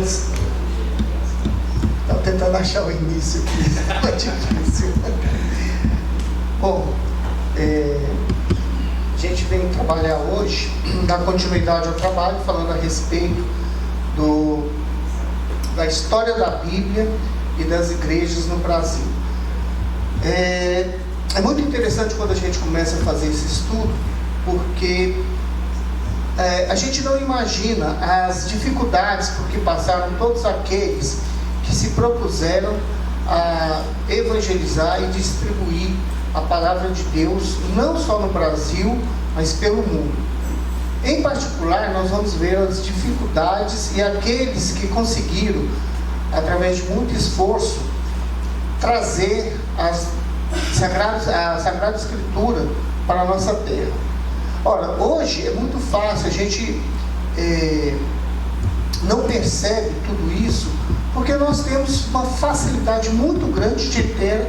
irmãos. Estava tentando achar o início aqui, foi difícil. Bom, a gente vem trabalhar hoje, dar continuidade ao trabalho, falando a respeito da história da Bíblia e das igrejas no Brasil. É muito interessante quando a gente começa a fazer esse estudo, porque a gente não imagina as dificuldades por que passaram todos aqueles que se propuseram a evangelizar e distribuir a palavra de Deus, não só no Brasil, mas pelo mundo. Em particular, nós vamos ver as dificuldades e aqueles que conseguiram, através de muito esforço, trazer a Sagrada Escritura para a nossa terra. Ora, hoje é muito fácil, a gente não percebe tudo isso, porque nós temos uma facilidade muito grande de ter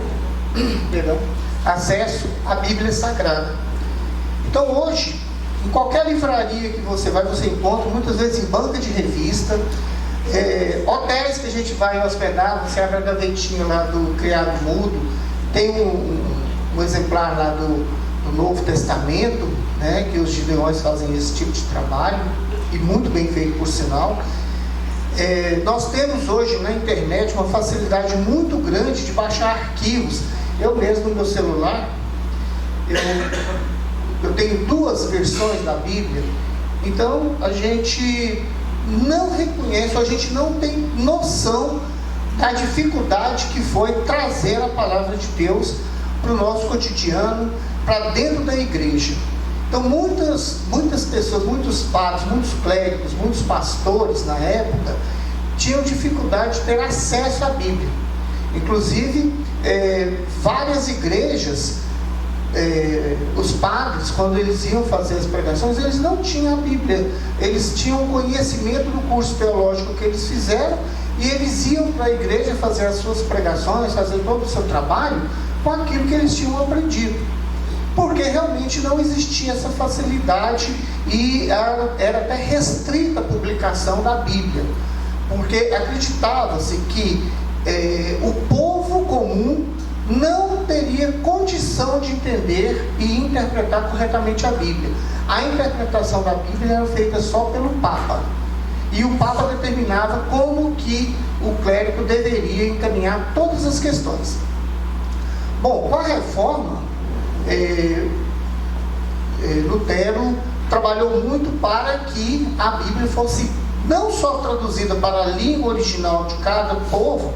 acesso à Bíblia Sagrada. Então hoje, em qualquer livraria que você vai, você encontra, muitas vezes em banca de revista, hotéis que a gente vai hospedar, você abre a gavetinha lá do criado mudo, tem um exemplar lá do Novo Testamento, né, que os gideões fazem esse tipo de trabalho, e muito bem feito por sinal. Nós temos hoje na internet uma facilidade muito grande de baixar arquivos. Eu mesmo no meu celular, eu tenho 2 versões da Bíblia. Então a gente não reconhece, a gente não tem noção da dificuldade que foi trazer a palavra de Deus para o nosso cotidiano, para dentro da igreja. Então muitas pessoas, muitos padres, muitos clérigos, muitos pastores na época tinham dificuldade de ter acesso à Bíblia. Inclusive várias igrejas, os padres, quando eles iam fazer as pregações, eles não tinham a Bíblia, eles tinham conhecimento do curso teológico que eles fizeram, e eles iam para a igreja fazer as suas pregações, fazer todo o seu trabalho com aquilo que eles tinham aprendido, porque realmente não existia essa facilidade, e era até restrita a publicação da Bíblia, porque acreditava-se que o povo comum não teria condição de entender e interpretar corretamente a Bíblia. A interpretação da Bíblia era feita só pelo Papa, e o Papa determinava como que o clérigo deveria encaminhar todas as questões. Bom, com a reforma, Lutero trabalhou muito para que a Bíblia fosse não só traduzida para a língua original de cada povo,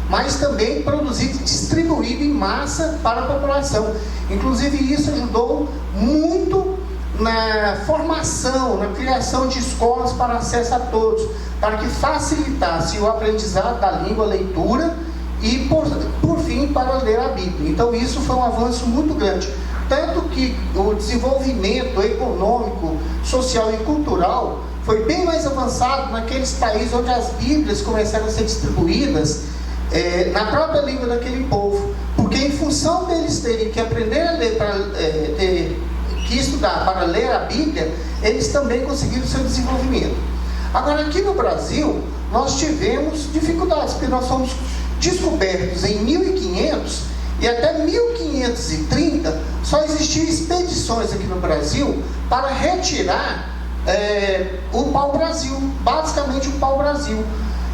mas também produzida e distribuída em massa para a população. Inclusive isso ajudou muito na formação, na criação de escolas para acesso a todos, para que facilitasse o aprendizado da língua, a leitura e por fim para ler a Bíblia. Então isso foi um avanço muito grande, tanto que o desenvolvimento econômico, social e cultural foi bem mais avançado naqueles países onde as Bíblias começaram a ser distribuídas na própria língua daquele povo, porque em função deles terem que aprender a ler, ter que estudar para ler a Bíblia, eles também conseguiram o seu desenvolvimento. Agora aqui no Brasil nós tivemos dificuldades, porque nós fomos descobertos em 1500, e até 1530 só existiam expedições aqui no Brasil para retirar o pau-brasil, basicamente o pau-brasil.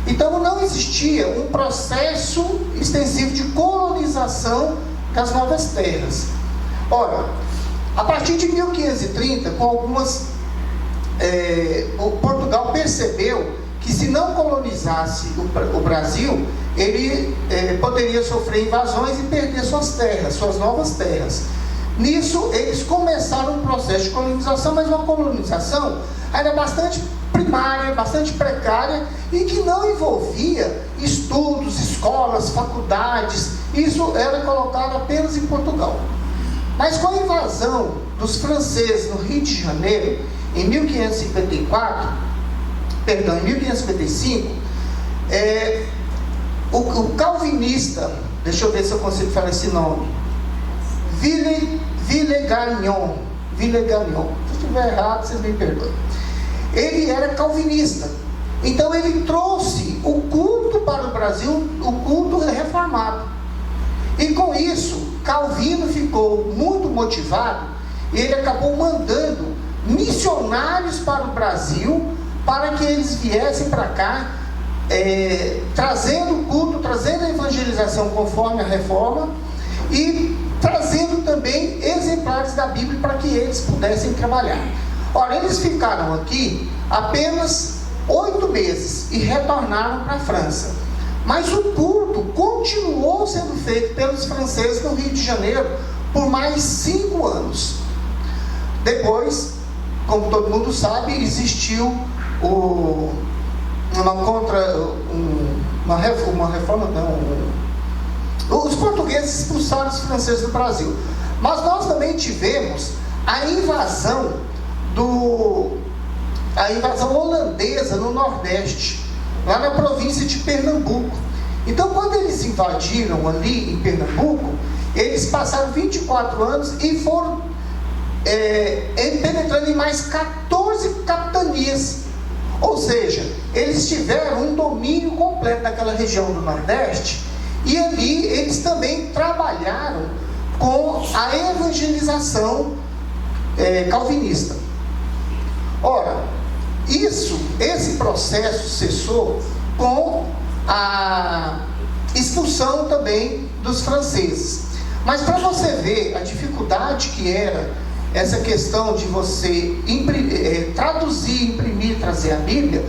Então não existia um processo extensivo de colonização das novas terras. Ora, a partir de 1530, com algumas, Portugal percebeu que se não colonizasse o Brasil, ele poderia sofrer invasões e perder suas terras, suas novas terras. Nisso eles começaram um processo de colonização, mas uma colonização ainda bastante primária, bastante precária, e que não envolvia estudos, escolas, faculdades. Isso era colocado apenas em Portugal. Mas com a invasão dos franceses no Rio de Janeiro, em 1555, o calvinista, deixa eu ver se eu consigo falar esse nome, Villegagnon, se estiver errado, vocês me perdoem. Ele era calvinista, então ele trouxe Brasil o culto reformado. E com isso, Calvino ficou muito motivado e ele acabou mandando missionários para o Brasil para que eles viessem para cá, trazendo o culto, trazendo a evangelização conforme a reforma e trazendo também exemplares da Bíblia para que eles pudessem trabalhar. Ora, eles ficaram aqui apenas 8 meses e retornaram para a França. Mas o culto continuou sendo feito pelos franceses no Rio de Janeiro por mais 5 anos. Depois, como todo mundo sabe, existiu uma reforma, os portugueses expulsaram os franceses do Brasil. Mas nós também tivemos a invasão holandesa no Nordeste, lá na província de Pernambuco. Então, quando eles invadiram ali em Pernambuco, eles passaram 24 anos e foram penetrando em mais 14 capitanias. Ou seja, eles tiveram um domínio completo daquela região do Nordeste, e ali eles também trabalharam com a evangelização calvinista. Ora, esse processo cessou com a expulsão também dos franceses. Mas para você ver a dificuldade que era essa questão de você traduzir, imprimir, trazer a Bíblia,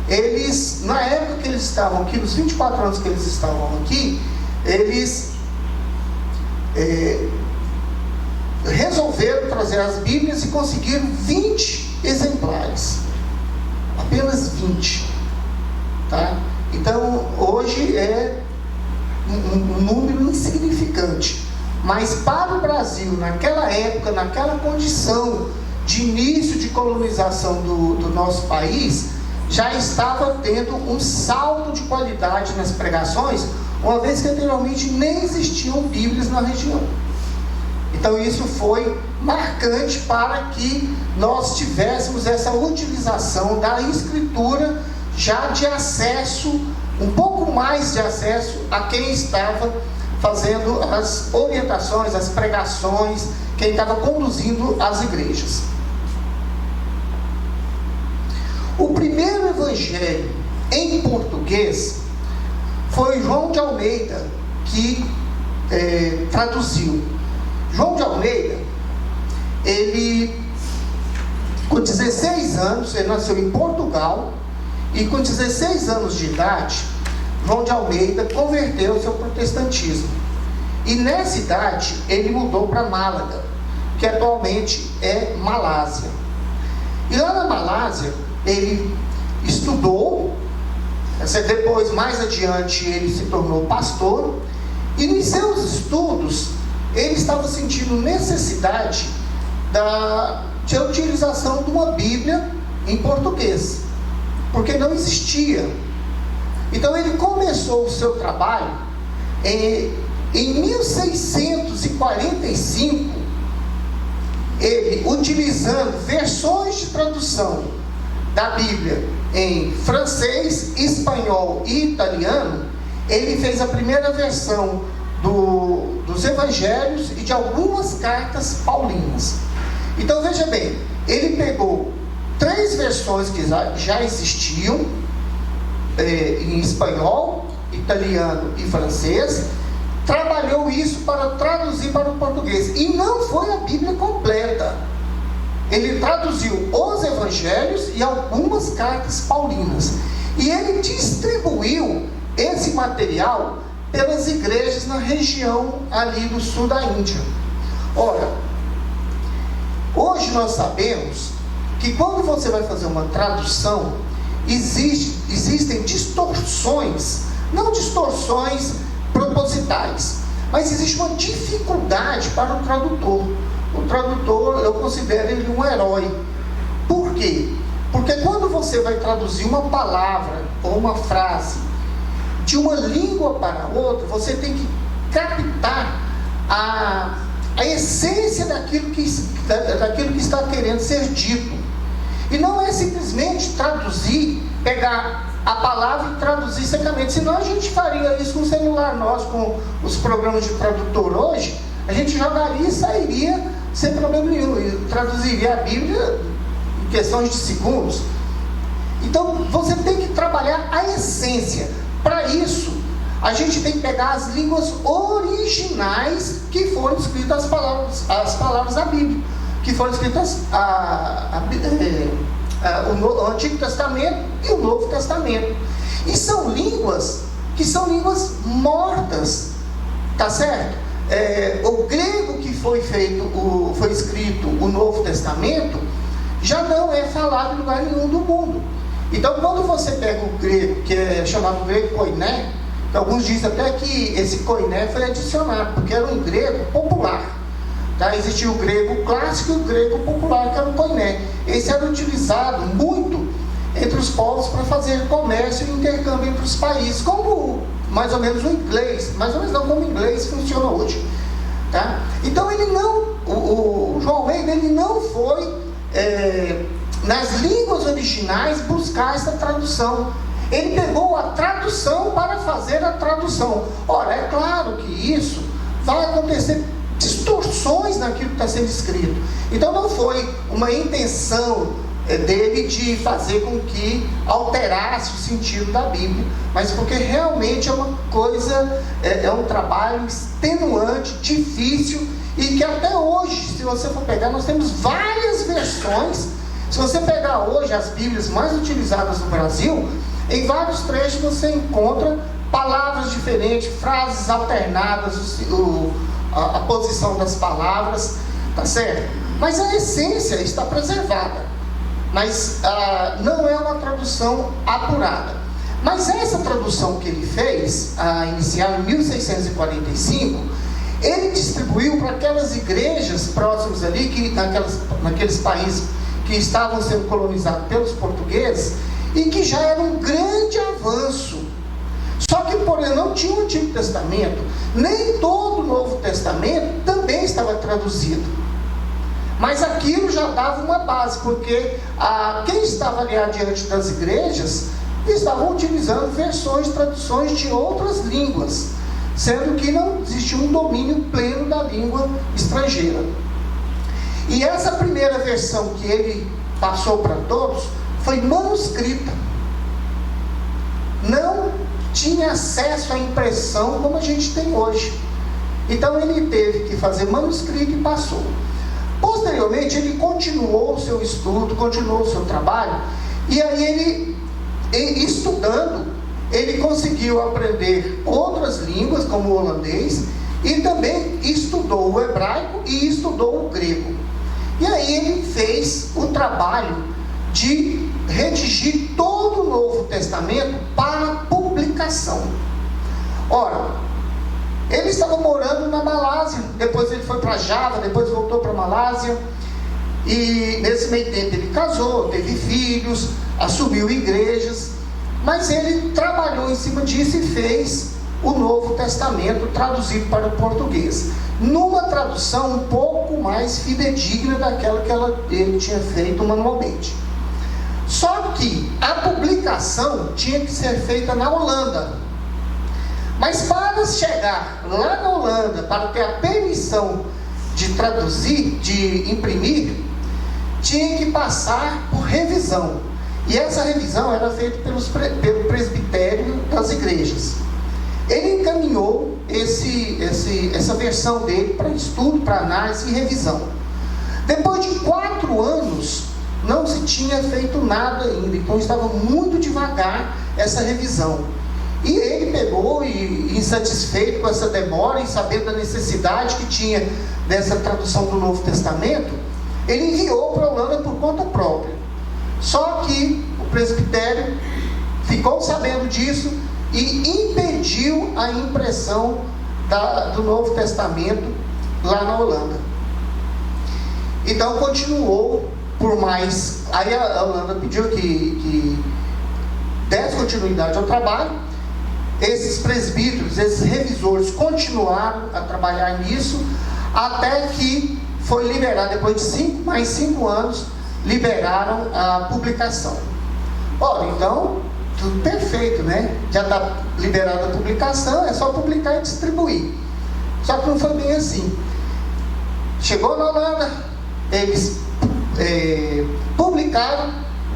eles, na época que eles estavam aqui, nos 24 anos que eles estavam aqui, eles resolveram trazer as Bíblias e conseguiram 20 exemplares. Apenas 20. Tá? Então, hoje é um número insignificante. Mas para o Brasil, naquela época, naquela condição de início de colonização do nosso país, já estava tendo um salto de qualidade nas pregações, uma vez que anteriormente nem existiam Bíblias na região. Então isso foi marcante para que nós tivéssemos essa utilização da Escritura já de acesso, um pouco mais de acesso a quem estava fazendo as orientações, as pregações, quem estava conduzindo as igrejas. O primeiro evangelho em português foi João de Almeida que traduziu. João de Almeida, ele com 16 anos, ele nasceu em Portugal, e com 16 anos de idade, João de Almeida converteu-se ao protestantismo. E nessa idade, ele mudou para Málaga, que atualmente é Malásia. E lá na Malásia, ele estudou, depois, mais adiante, ele se tornou pastor, e nos seus estudos, ele estava sentindo necessidade de utilização de uma Bíblia em português, porque não existia. Então ele começou o seu trabalho em 1645, ele utilizando versões de tradução da Bíblia em francês, espanhol e italiano. Ele fez a primeira versão dos evangelhos e de algumas cartas paulinas. Então veja bem, ele pegou 3 versões que já existiam em espanhol, italiano e francês, trabalhou isso para traduzir para o português, e não foi a Bíblia completa. Ele traduziu os evangelhos e algumas cartas paulinas, e ele distribuiu esse material pelas igrejas na região ali do sul da Índia. Ora, hoje nós sabemos que quando você vai fazer uma tradução, existem distorções, não distorções propositais, mas existe uma dificuldade para o tradutor. O tradutor, eu considero ele um herói. Por quê? Porque quando você vai traduzir uma palavra ou uma frase de uma língua para outra, você tem que captar a essência daquilo que está querendo ser dito. E não é simplesmente traduzir, pegar a palavra e traduzir secamente. Senão a gente faria isso com o celular nosso, com os programas de tradutor hoje, a gente jogaria e sairia sem problema nenhum, e traduziria a Bíblia em questões de segundos. Então você tem que trabalhar a essência. Para isso, a gente tem que pegar as línguas originais que foram escritas as palavras da Bíblia, que foram escritas o Antigo Testamento e o Novo Testamento. E são línguas que são línguas mortas, tá certo? O grego que foi escrito o Novo Testamento já não é falado em lugar nenhum do mundo. Então, quando você pega o grego, que é chamado grego koiné, alguns dizem até que esse koiné foi adicionado, porque era um grego popular. Tá? Existia o grego clássico e o grego popular, que era o koiné. Esse era utilizado muito entre os povos para fazer comércio e intercâmbio entre os países, como mais ou menos o inglês, mais ou menos não como o inglês funciona hoje. Tá? Então, o João Almeida, ele não foi nas línguas originais buscar essa tradução. Ele pegou a tradução para fazer a tradução. Ora, é claro que isso vai acontecer distorções naquilo que está sendo escrito. Então não foi uma intenção dele de fazer com que alterasse o sentido da Bíblia, mas porque realmente é uma coisa, é um trabalho extenuante, difícil, e que até hoje, se você for pegar, nós temos várias versões. Se você pegar hoje as Bíblias mais utilizadas no Brasil, em vários trechos você encontra palavras diferentes, frases alternadas, a posição das palavras, tá certo? Mas a essência está preservada, mas não é uma tradução apurada. Mas essa tradução que ele fez, inicial em 1645, ele distribuiu para aquelas igrejas próximas ali, naqueles países que estavam sendo colonizados pelos portugueses, e que já era um grande avanço. Só que, porém, não tinha o Antigo Testamento, nem todo o Novo Testamento também estava traduzido. Mas aquilo já dava uma base, porque quem estava ali adiante das igrejas estavam utilizando versões, traduções de outras línguas, sendo que não existia um domínio pleno da língua estrangeira. E essa primeira versão que ele passou para todos foi manuscrita. Não tinha acesso à impressão como a gente tem hoje. Então ele teve que fazer manuscrito e passou. Posteriormente ele continuou o seu estudo, continuou o seu trabalho, e aí ele, estudando, ele conseguiu aprender outras línguas, como o holandês, e também estudou o hebraico e estudou o grego. E aí ele fez o trabalho de redigir todo o Novo Testamento para publicação. Ora, ele estava morando na Malásia, depois ele foi para Java, depois voltou para a Malásia, e nesse meio tempo ele casou, teve filhos, assumiu igrejas, mas ele trabalhou em cima disso e fez o Novo Testamento traduzido para o português, numa tradução um pouco mais fidedigna daquela que ele tinha feito manualmente. Só que a publicação tinha que ser feita na Holanda. Mas para chegar lá na Holanda, para ter a permissão de traduzir, de imprimir, tinha que passar por revisão. E essa revisão era feita pelo presbitério das igrejas. Ele encaminhou essa versão dele para estudo, para análise e revisão. Depois de 4 anos, não se tinha feito nada ainda, então estava muito devagar essa revisão. E ele pegou, e insatisfeito com essa demora, e sabendo da necessidade que tinha dessa tradução do Novo Testamento, ele enviou para a Holanda por conta própria. Só que o presbitério ficou sabendo disso e impediu a impressão do Novo Testamento lá na Holanda. Então continuou por mais. Aí a Holanda pediu que desse continuidade ao trabalho. Esses presbíteros, esses revisores continuaram a trabalhar nisso, até que foi liberado, depois de mais 5 anos, liberaram a publicação. Ora, então, tudo perfeito, né? Já está liberada a publicação, é só publicar e distribuir. Só que não foi bem assim. Chegou na Holanda, eles publicaram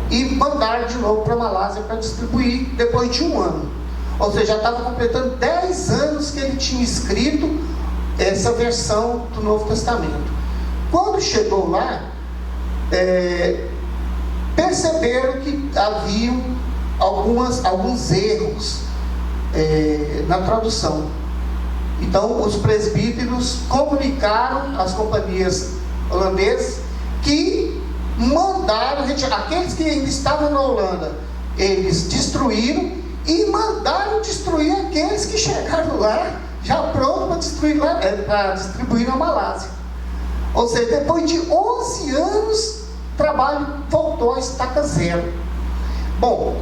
e mandaram de novo para a Malásia para distribuir depois de 1 ano. Ou seja, já estava completando 10 anos que ele tinha escrito essa versão do Novo Testamento. Quando chegou lá, perceberam que haviam alguns erros na tradução. Então os presbíteros comunicaram às companhias holandesas que mandaram retirar. Aqueles que ainda estavam na Holanda, eles destruíram e mandaram destruir aqueles que chegaram lá já pronto para distribuir na Malásia. Ou seja, depois de 11 anos, o trabalho voltou a estaca zero. Bom,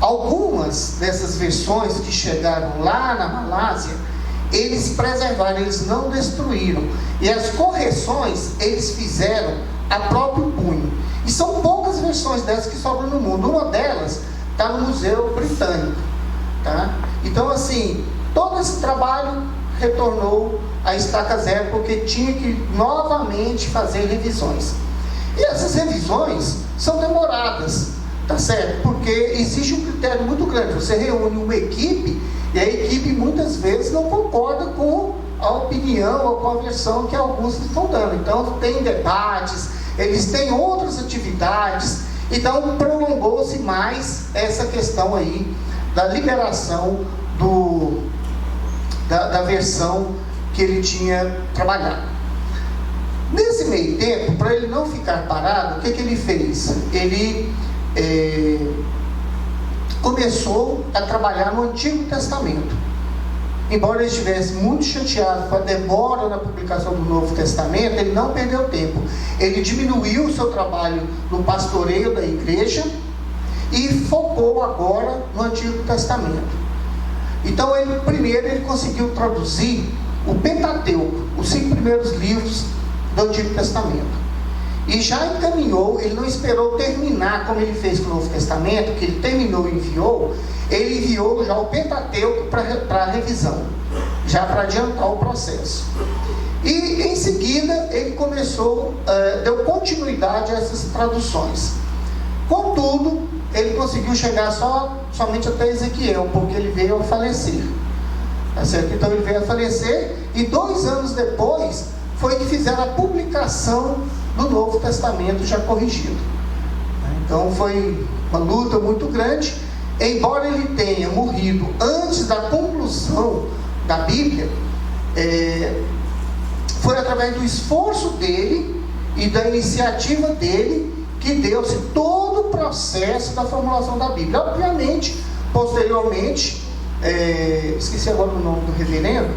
algumas dessas versões que chegaram lá na Malásia, eles preservaram, eles não destruíram. E as correções, eles fizeram a próprio punho. E são poucas versões dessas que sobram no mundo. Uma delas está no Museu Britânico. Tá? Então, assim, todo esse trabalho retornou à estaca zero, porque tinha que novamente fazer revisões. E essas revisões são demoradas, tá certo? Porque existe um critério muito grande. Você reúne uma equipe, e a equipe muitas vezes não concorda com a opinião ou com a versão que alguns estão dando. Então tem debates, eles têm outras atividades, então prolongou-se mais essa questão aí da liberação da versão que ele tinha trabalhado. Nesse meio tempo, para ele não ficar parado, o que ele fez? Ele começou a trabalhar no Antigo Testamento. Embora ele estivesse muito chateado com a demora na publicação do Novo Testamento, ele não perdeu tempo. Ele diminuiu o seu trabalho no pastoreio da igreja e focou agora no Antigo Testamento. Então, primeiro ele conseguiu traduzir o Pentateuco, os 5 primeiros livros do Antigo Testamento. E já encaminhou, ele não esperou terminar como ele fez com o Novo Testamento, que ele terminou e enviou. Ele enviou já o Pentateuco para revisão, já para adiantar o processo. E em seguida ele começou, deu continuidade a essas traduções. Contudo, ele conseguiu chegar somente até Ezequiel, porque ele veio a falecer. Tá certo? Então ele veio a falecer, e 2 anos depois foi que fizeram a publicação do Novo Testamento já corrigido. Então foi uma luta muito grande. Embora ele tenha morrido antes da conclusão da Bíblia, foi através do esforço dele e da iniciativa dele que deu-se todo o processo da formulação da Bíblia. Obviamente, posteriormente, esqueci agora o nome do reverendo,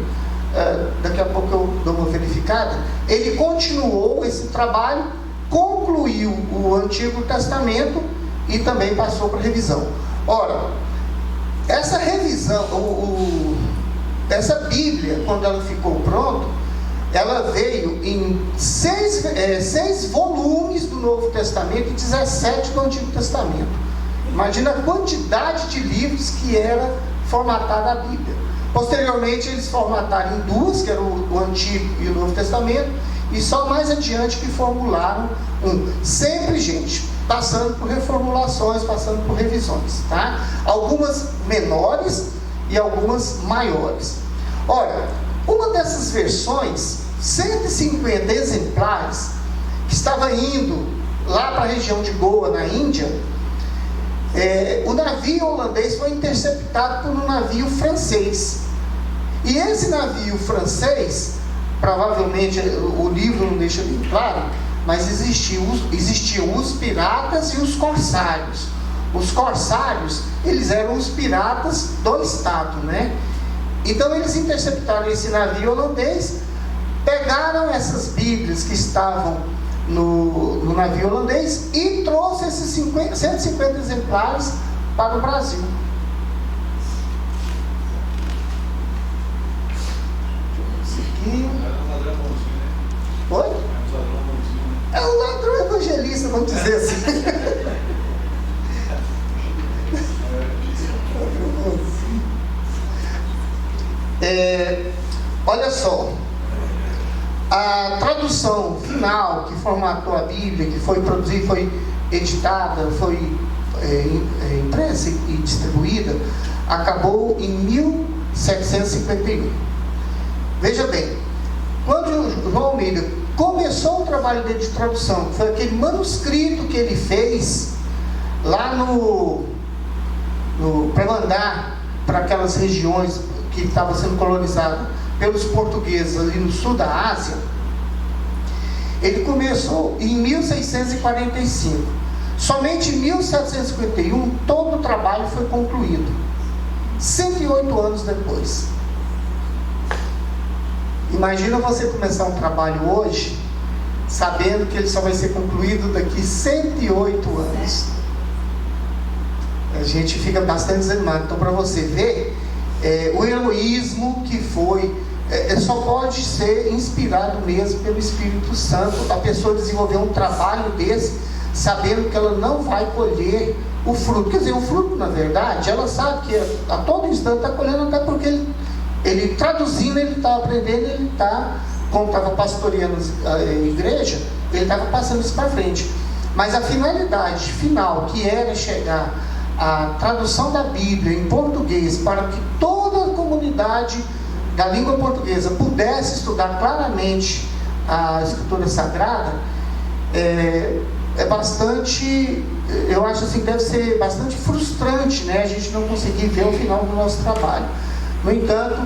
daqui a pouco eu dou uma verificada, ele continuou esse trabalho, concluiu o Antigo Testamento e também passou para revisão. Ora, essa revisão, essa Bíblia, quando ela ficou pronta, ela veio em 6 volumes do Novo Testamento e 17 do Antigo Testamento. Imagina a quantidade de livros que era formatada a Bíblia. Posteriormente eles formataram em 2, que era o Antigo e o Novo Testamento, e só mais adiante que formularam um. Sempre, gente, passando por reformulações, passando por revisões, tá? Algumas menores e algumas maiores. Olha, uma dessas versões, 150 exemplares, que estava indo lá para a região de Goa, na Índia, o navio holandês foi interceptado por um navio francês. E esse navio francês, provavelmente o livro não deixa bem claro, mas existiam os piratas e os corsários. Os corsários, eles eram os piratas do Estado, né? Então eles interceptaram esse navio holandês, pegaram essas Bíblias que estavam no navio holandês e trouxe esses 150 exemplares para o Brasil. Oi? É um ladrão evangelista, vamos dizer assim. Olha só, a tradução final que formatou a Bíblia, que foi produzida, foi editada, foi impressa e distribuída, acabou em 1751. Veja bem, quando o João Almeida começou o trabalho dele de tradução, foi aquele manuscrito que ele fez lá para mandar para aquelas regiões que estavam sendo colonizadas pelos portugueses ali no sul da Ásia. Ele começou em 1645. Somente em 1751 todo o trabalho foi concluído, 108 anos depois. Imagina você começar um trabalho hoje sabendo que ele só vai ser concluído daqui 108 anos. A gente fica bastante desanimado. Então, para você ver, o heroísmo que foi, só pode ser inspirado mesmo pelo Espírito Santo. A pessoa desenvolver um trabalho desse, sabendo que ela não vai colher o fruto. Quer dizer, o fruto, na verdade, ela sabe que a todo instante está colhendo, até porque ele traduzindo, ele está aprendendo, ele está, como estava pastoreando a igreja, ele estava passando isso para frente. Mas a finalidade final, que era chegar à tradução da Bíblia em português, para que toda a comunidade da língua portuguesa pudesse estudar claramente a Escritura Sagrada, é bastante, eu acho assim, deve ser bastante frustrante, né? A gente não conseguir ver o final do nosso trabalho. No entanto,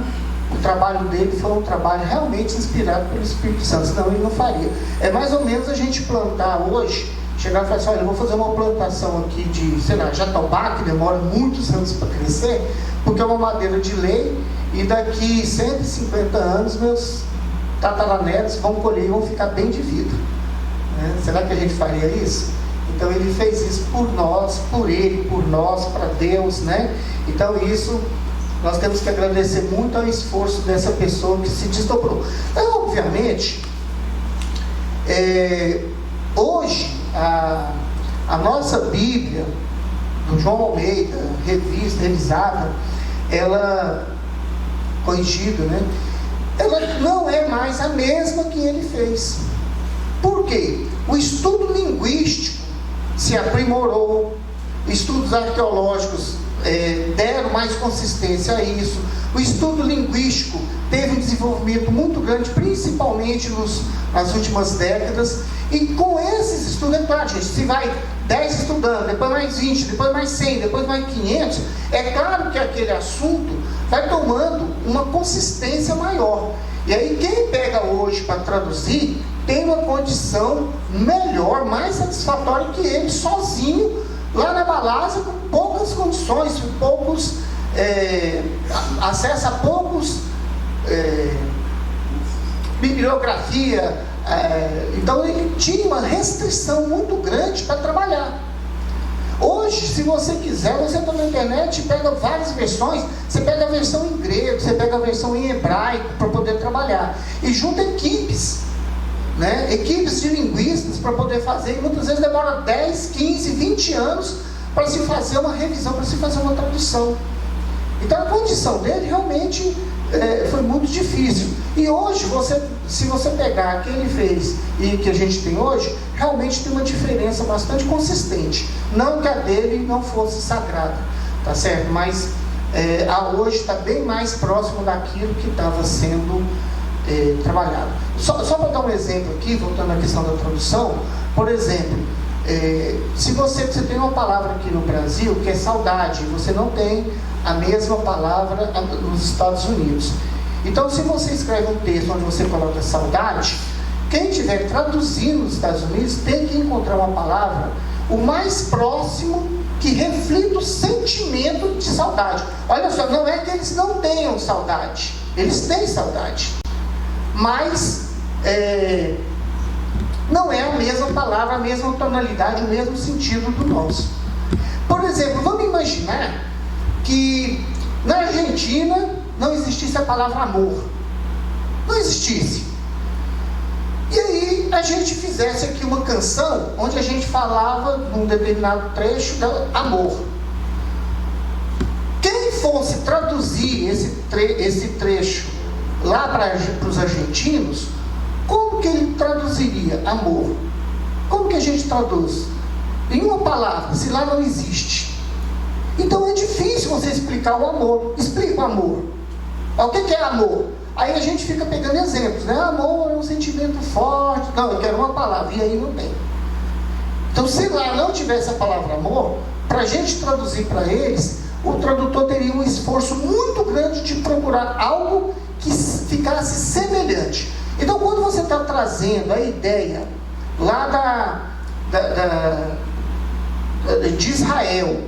o trabalho dele foi um trabalho realmente inspirado pelo Espírito Santo, senão ele não faria. É mais ou menos a gente plantar hoje, chegar e falar assim, olha, eu vou fazer uma plantação aqui de, sei lá, jatobá, que demora muitos anos para crescer, porque é uma madeira de lei, e daqui 150 anos meus tataranetos vão colher e vão ficar bem de vida. Será que a gente faria isso? Então ele fez isso por nós, por ele, por nós, para Deus, né? Então isso, nós temos que agradecer muito ao esforço dessa pessoa que se desdobrou. Então, obviamente, hoje, a nossa Bíblia, do João Almeida, revisada, ela, corrigida, né? Ela não é mais a mesma que ele fez. Por quê? O estudo linguístico se aprimorou, estudos arqueológicos deram mais consistência a isso, o estudo linguístico teve um desenvolvimento muito grande, principalmente nas últimas décadas, e com esses estudos, é claro, gente, se vai 10 estudando, depois mais 20, depois mais 100, depois mais 500, é claro que aquele assunto vai tomando uma consistência maior. E aí quem pega hoje para traduzir tem uma condição melhor, mais satisfatória que ele sozinho, lá na Malásia, com poucas condições, com poucos acesso a poucos bibliografia, então ele tinha uma restrição muito grande para trabalhar. Hoje, se você quiser, você está na internet e pega várias versões, você pega a versão em grego, você pega a versão em hebraico para poder trabalhar, e junta equipes, né? Equipes de linguistas para poder fazer, e muitas vezes demora 10, 15, 20 anos para se fazer uma revisão, para se fazer uma tradução. Então a condição dele realmente foi muito difícil. E hoje, se você pegar o que ele fez e que a gente tem hoje, realmente tem uma diferença bastante consistente. Não que a dele não fosse sagrada, tá certo? Mas a hoje está bem mais próximo daquilo que estava sendo trabalhado. Só para dar um exemplo aqui, voltando à questão da tradução, por exemplo, se você tem uma palavra aqui no Brasil que é saudade, você não tem a mesma palavra nos Estados Unidos. Então, se você escreve um texto onde você coloca saudade, quem estiver traduzindo nos Estados Unidos tem que encontrar uma palavra o mais próximo que reflita o sentimento de saudade. Olha só, não é que eles não tenham saudade, eles têm saudade, mas não é a mesma palavra, a mesma tonalidade, o mesmo sentido do nosso. Por exemplo, vamos imaginar que na Argentina não existisse a palavra amor, não existisse, e aí a gente fizesse aqui uma canção onde a gente falava num determinado trecho de amor. Quem fosse traduzir esse trecho lá para os argentinos, como que ele traduziria amor? Como que a gente traduz? Em uma palavra, se lá não existe. Então é difícil você explicar o amor. Explica o amor. O que é amor? Aí a gente fica pegando exemplos, né? Amor é um sentimento forte. Não, eu quero uma palavra, e aí não tem. Então, se lá não tivesse a palavra amor, para a gente traduzir para eles, o tradutor teria um esforço muito grande de procurar algo que ficasse semelhante. Então, quando você está trazendo a ideia lá de Israel,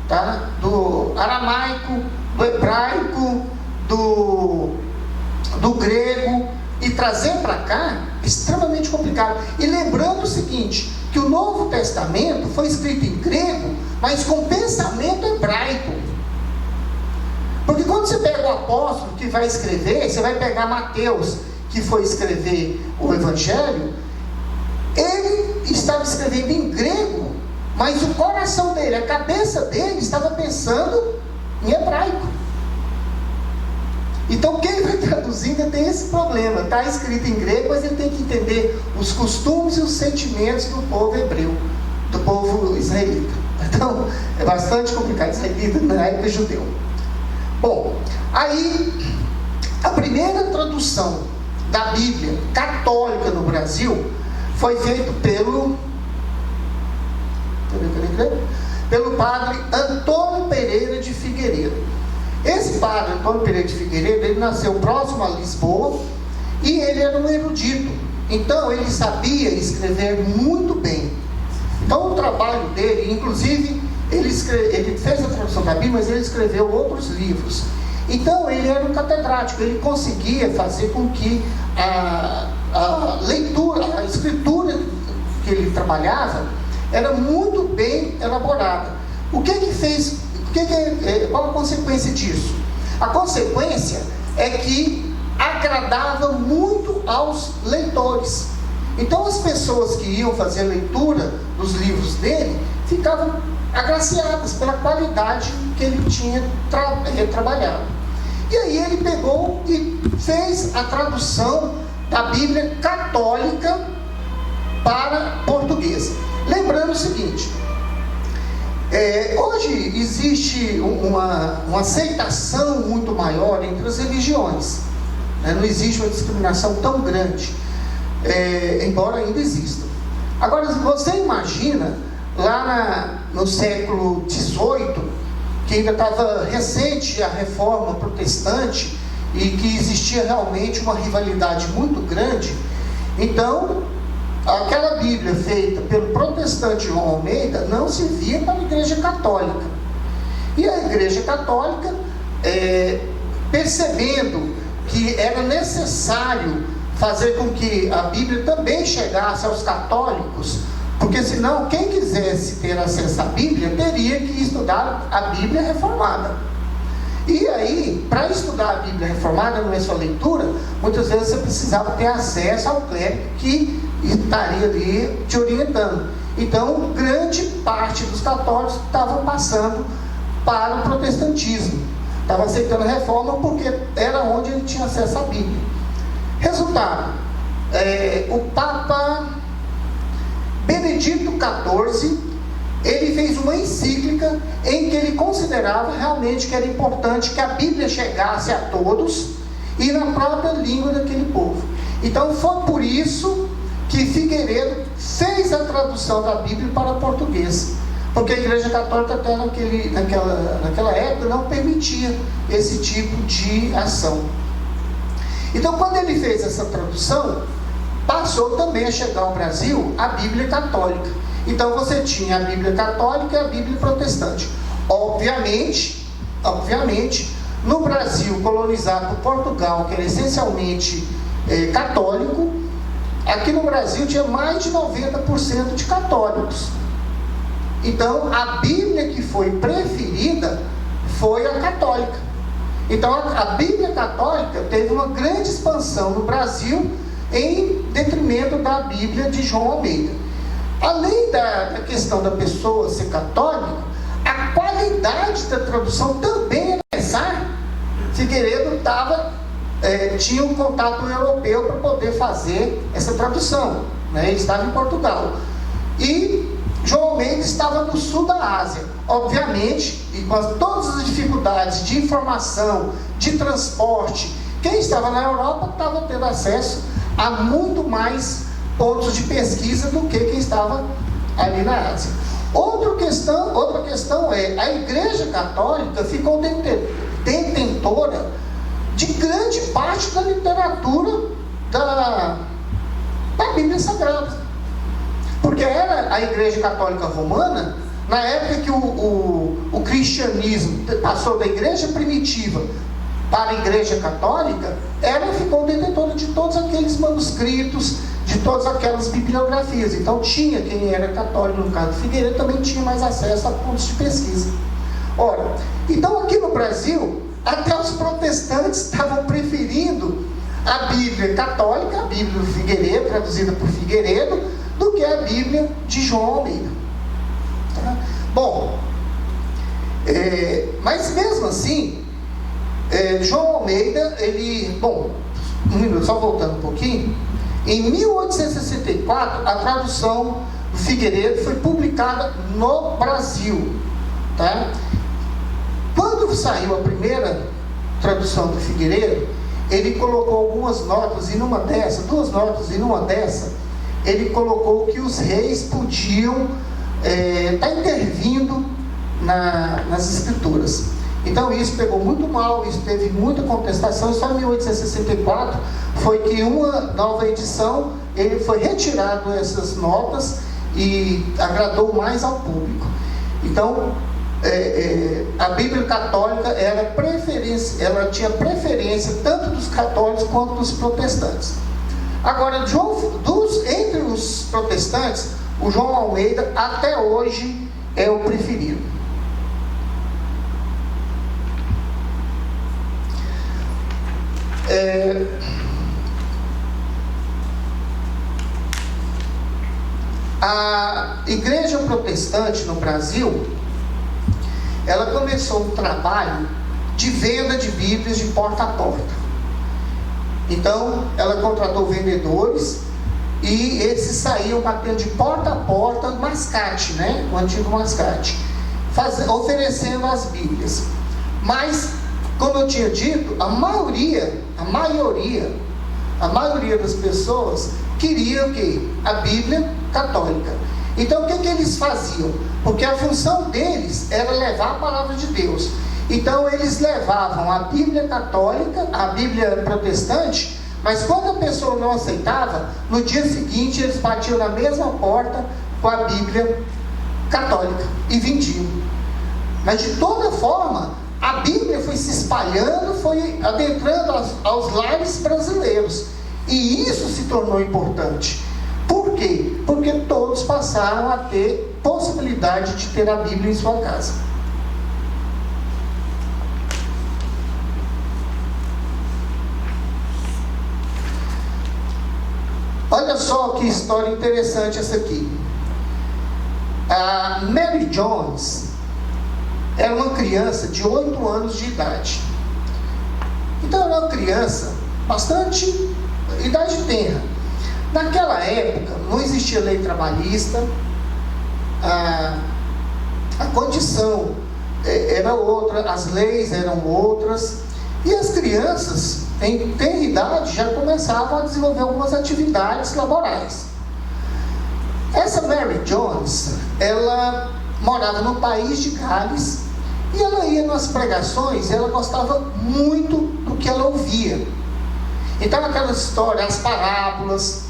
tá? Do aramaico, do hebraico, do grego, e trazer para cá, é extremamente complicado. E lembrando o seguinte, que o Novo Testamento foi escrito em grego, mas com pensamento hebraico. Porque quando você pega o apóstolo que vai escrever, você vai pegar Mateus, que foi escrever o Evangelho, ele estava escrevendo em grego, mas o coração dele, a cabeça dele, estava pensando em hebraico. Então quem vai traduzindo tem esse problema. Está escrito em grego, mas ele tem que entender os costumes e os sentimentos do povo hebreu, do povo israelita. Então é bastante complicado. Israelita na época judeu. Bom, aí a primeira tradução da Bíblia católica no Brasil foi feita pelo padre Antônio Pereira de Figueiredo. Esse padre Antônio Pereira de Figueiredo, ele nasceu próximo a Lisboa e ele era um erudito. Então ele sabia escrever muito bem. Então o trabalho dele, inclusive, ele fez a tradução da Bíblia, mas ele escreveu outros livros. Então ele era um catedrático, ele conseguia fazer com que a leitura, a escritura que ele trabalhava era muito bem elaborada. O que fez? Qual a consequência disso? A consequência é que agradava muito aos leitores. Então as pessoas que iam fazer a leitura dos livros dele ficavam agraciadas pela qualidade que ele tinha trabalhado. E aí ele pegou e fez a tradução da Bíblia católica para português. Lembrando o seguinte, hoje existe uma aceitação muito maior entre as religiões, né? Não existe uma discriminação tão grande, embora ainda exista. Agora, você imagina lá no século XVIII, que ainda estava recente a reforma protestante e que existia realmente uma rivalidade muito grande. Então aquela Bíblia feita pelo protestante João Almeida não servia para a Igreja Católica. E a Igreja Católica, percebendo que era necessário fazer com que a Bíblia também chegasse aos católicos, porque senão quem quisesse ter acesso à Bíblia teria que estudar a Bíblia reformada. E aí, para estudar a Bíblia reformada, não é só leitura, muitas vezes você precisava ter acesso ao clérigo que estaria ali te orientando. Então, grande parte dos católicos estavam passando para o protestantismo, estavam aceitando a reforma porque era onde ele tinha acesso à Bíblia. Resultado, o Papa Benedito XIV, ele fez uma encíclica em que ele considerava realmente que era importante que a Bíblia chegasse a todos e na própria língua daquele povo. Então foi por isso que Figueiredo fez a tradução da Bíblia para português, porque a Igreja Católica até naquela época não permitia esse tipo de ação. Então quando ele fez essa tradução, passou também a chegar ao Brasil a Bíblia Católica. Então você tinha a Bíblia Católica e a Bíblia Protestante. Obviamente, no Brasil colonizado por Portugal, que era essencialmente católico, aqui no Brasil tinha mais de 90% de católicos. Então a Bíblia que foi preferida foi a católica. Então a Bíblia católica teve uma grande expansão no Brasil em detrimento da Bíblia de João Almeida. Além da questão da pessoa ser católica, a qualidade da tradução também é necessária. Figueiredo estava tinha um contato europeu para poder fazer essa tradução, né? Ele estava em Portugal. E João Almeida estava no sul da Ásia, obviamente, e com todas as dificuldades de informação, de transporte. Quem estava na Europa estava tendo acesso a muito mais pontos de pesquisa do que quem estava ali na Ásia. Outra questão é, a Igreja Católica ficou detentora de grande parte da literatura da Bíblia Sagrada. Porque era a Igreja Católica Romana, na época que o cristianismo passou da Igreja Primitiva para a Igreja Católica, ela ficou detentora de todos aqueles manuscritos, de todas aquelas bibliografias. Então tinha, quem era católico, no caso do Figueiredo, também tinha mais acesso a pontos de pesquisa. Ora, então aqui no Brasil, até os protestantes estavam preferindo a Bíblia católica, a Bíblia do Figueiredo, traduzida por Figueiredo, do que a Bíblia de João Almeida. Tá? Bom, mas mesmo assim, João Almeida, um minuto, só voltando um pouquinho, em 1864, a tradução do Figueiredo foi publicada no Brasil. Tá? Quando saiu a primeira tradução do Figueiredo, ele colocou algumas notas, duas notas, e numa dessa, ele colocou que os reis podiam estar intervindo nas escrituras. Então isso pegou muito mal, isso teve muita contestação, e só em 1864 foi que uma nova edição, ele foi retirado essas notas e agradou mais ao público. Então, a Bíblia católica ela tinha preferência tanto dos católicos quanto dos protestantes. Agora, entre os protestantes, o João Almeida até hoje é o preferido. A Igreja Protestante no Brasil, ela começou um trabalho de venda de Bíblias de porta a porta. Então, ela contratou vendedores e esses saíam batendo de porta a porta, mascate, né? O antigo mascate, oferecendo as Bíblias. Mas, como eu tinha dito, a maioria das pessoas queria o quê? A Bíblia católica. Então, o que eles faziam? Porque a função deles era levar a palavra de Deus. Então eles levavam a Bíblia católica, a Bíblia protestante, mas quando a pessoa não aceitava, no dia seguinte eles batiam na mesma porta com a Bíblia católica e vendiam. Mas de toda forma, a Bíblia foi se espalhando, foi adentrando aos lares brasileiros. E isso se tornou importante. Por quê? Porque todos passaram a ter possibilidade de ter a Bíblia em sua casa. Olha só que história interessante essa aqui. A Mary Jones era uma criança de 8 anos de idade. Então era uma criança bastante idade tenra. Naquela época não existia lei trabalhista, a condição era outra, as leis eram outras, e as crianças em tenra idade já começavam a desenvolver algumas atividades laborais. Essa Mary Jones, ela morava no país de Gales, e ela ia nas pregações, ela gostava muito do que ela ouvia. Então aquelas histórias, as parábolas,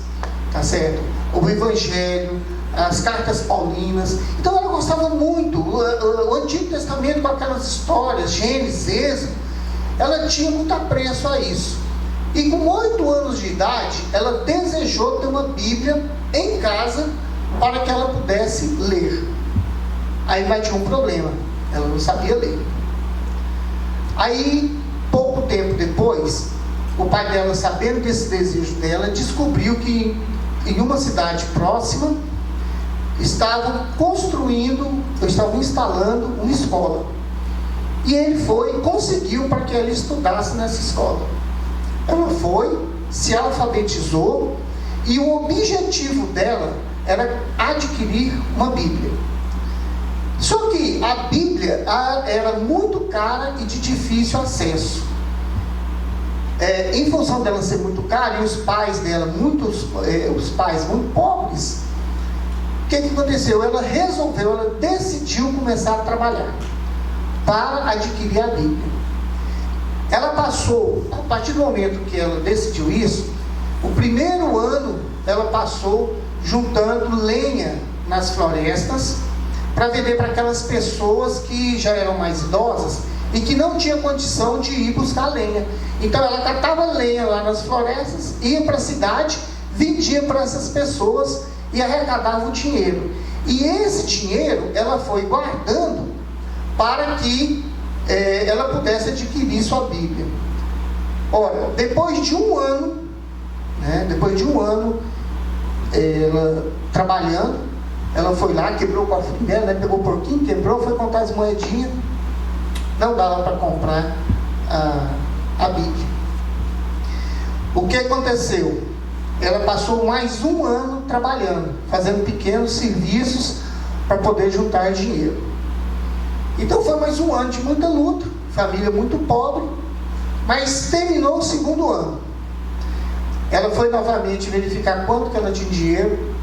tá certo? O Evangelho, as cartas paulinas. Então ela gostava muito. O Antigo Testamento com aquelas histórias, Gênesis, Êxodo, ela tinha muito apreço a isso. E com 8 anos de idade, ela desejou ter uma Bíblia em casa para que ela pudesse ler. Aí vai ter um problema, ela não sabia ler. Aí, pouco tempo depois, o pai dela, sabendo desse desejo dela, descobriu que em uma cidade próxima estavam instalando uma escola. E ele foi e conseguiu para que ela estudasse nessa escola. ela foi, se alfabetizou, e o objetivo dela era adquirir uma Bíblia. Só que a Bíblia era muito cara e de difícil acesso. Em função dela ser muito cara, e os pais dela, os pais muito pobres, o que aconteceu? Ela decidiu começar a trabalhar para adquirir a Bíblia. Ela passou, a partir do momento que ela decidiu isso, o primeiro ano ela passou juntando lenha nas florestas para vender para aquelas pessoas que já eram mais idosas e que não tinham condição de ir buscar lenha. Então ela catava lenha lá nas florestas, ia para a cidade, vendia para essas pessoas e arrecadava o dinheiro. E esse dinheiro ela foi guardando para que ela pudesse adquirir sua Bíblia. Ora, depois de um ano, ela trabalhando, ela foi lá, quebrou o cofrinho dela, pegou o porquinho, quebrou, foi contar as moedinhas, não dava para comprar a Bíblia. O que aconteceu? Ela passou mais um ano trabalhando, fazendo pequenos serviços para poder juntar dinheiro. Então foi mais um ano de muita luta, família muito pobre, mas terminou o segundo ano. Ela foi novamente verificar quanto que ela tinha dinheiro,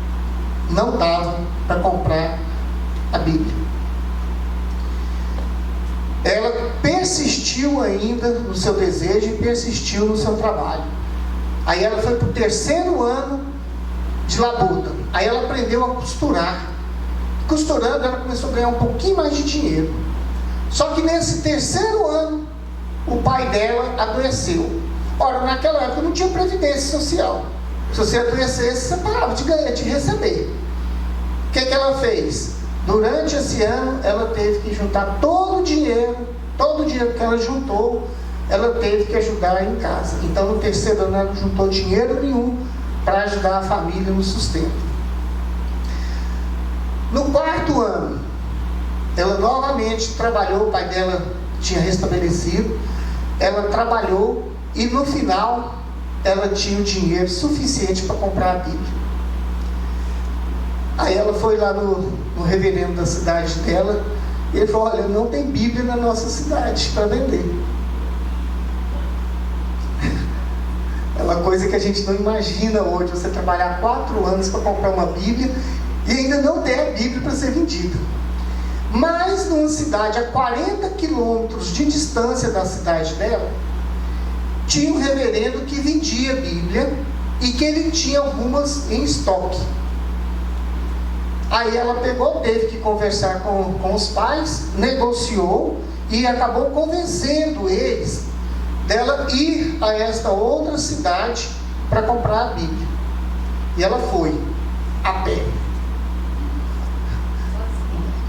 não dava para comprar a Bíblia. Ela persistiu ainda no seu desejo e persistiu no seu trabalho. Aí ela foi para o terceiro ano de labuta. Aí ela aprendeu a costurar. Costurando, ela começou a ganhar um pouquinho mais de dinheiro. Só que nesse terceiro ano, o pai dela adoeceu. Ora, naquela época não tinha previdência social. Se você adoecesse, você parava de receber. O que ela fez? Durante esse ano, ela teve que juntar todo o dinheiro que ela juntou, ela teve que ajudar em casa. Então, no terceiro ano, ela não juntou dinheiro nenhum para ajudar a família no sustento. No quarto ano, ela novamente trabalhou, o pai dela tinha restabelecido, ela trabalhou e no final, ela tinha o dinheiro suficiente para comprar a Bíblia. Aí ela foi lá no reverendo da cidade dela, e ele falou: olha, não tem Bíblia na nossa cidade para vender. É uma coisa que a gente não imagina hoje, você trabalhar 4 anos para comprar uma Bíblia e ainda não ter a Bíblia para ser vendida. Mas numa cidade a 40 quilômetros de distância da cidade dela, tinha um reverendo que vendia Bíblia e que ele tinha algumas em estoque. Aí ela pegou, teve que conversar com os pais, negociou e acabou convencendo eles dela ir a esta outra cidade para comprar a Bíblia. E ela foi a pé,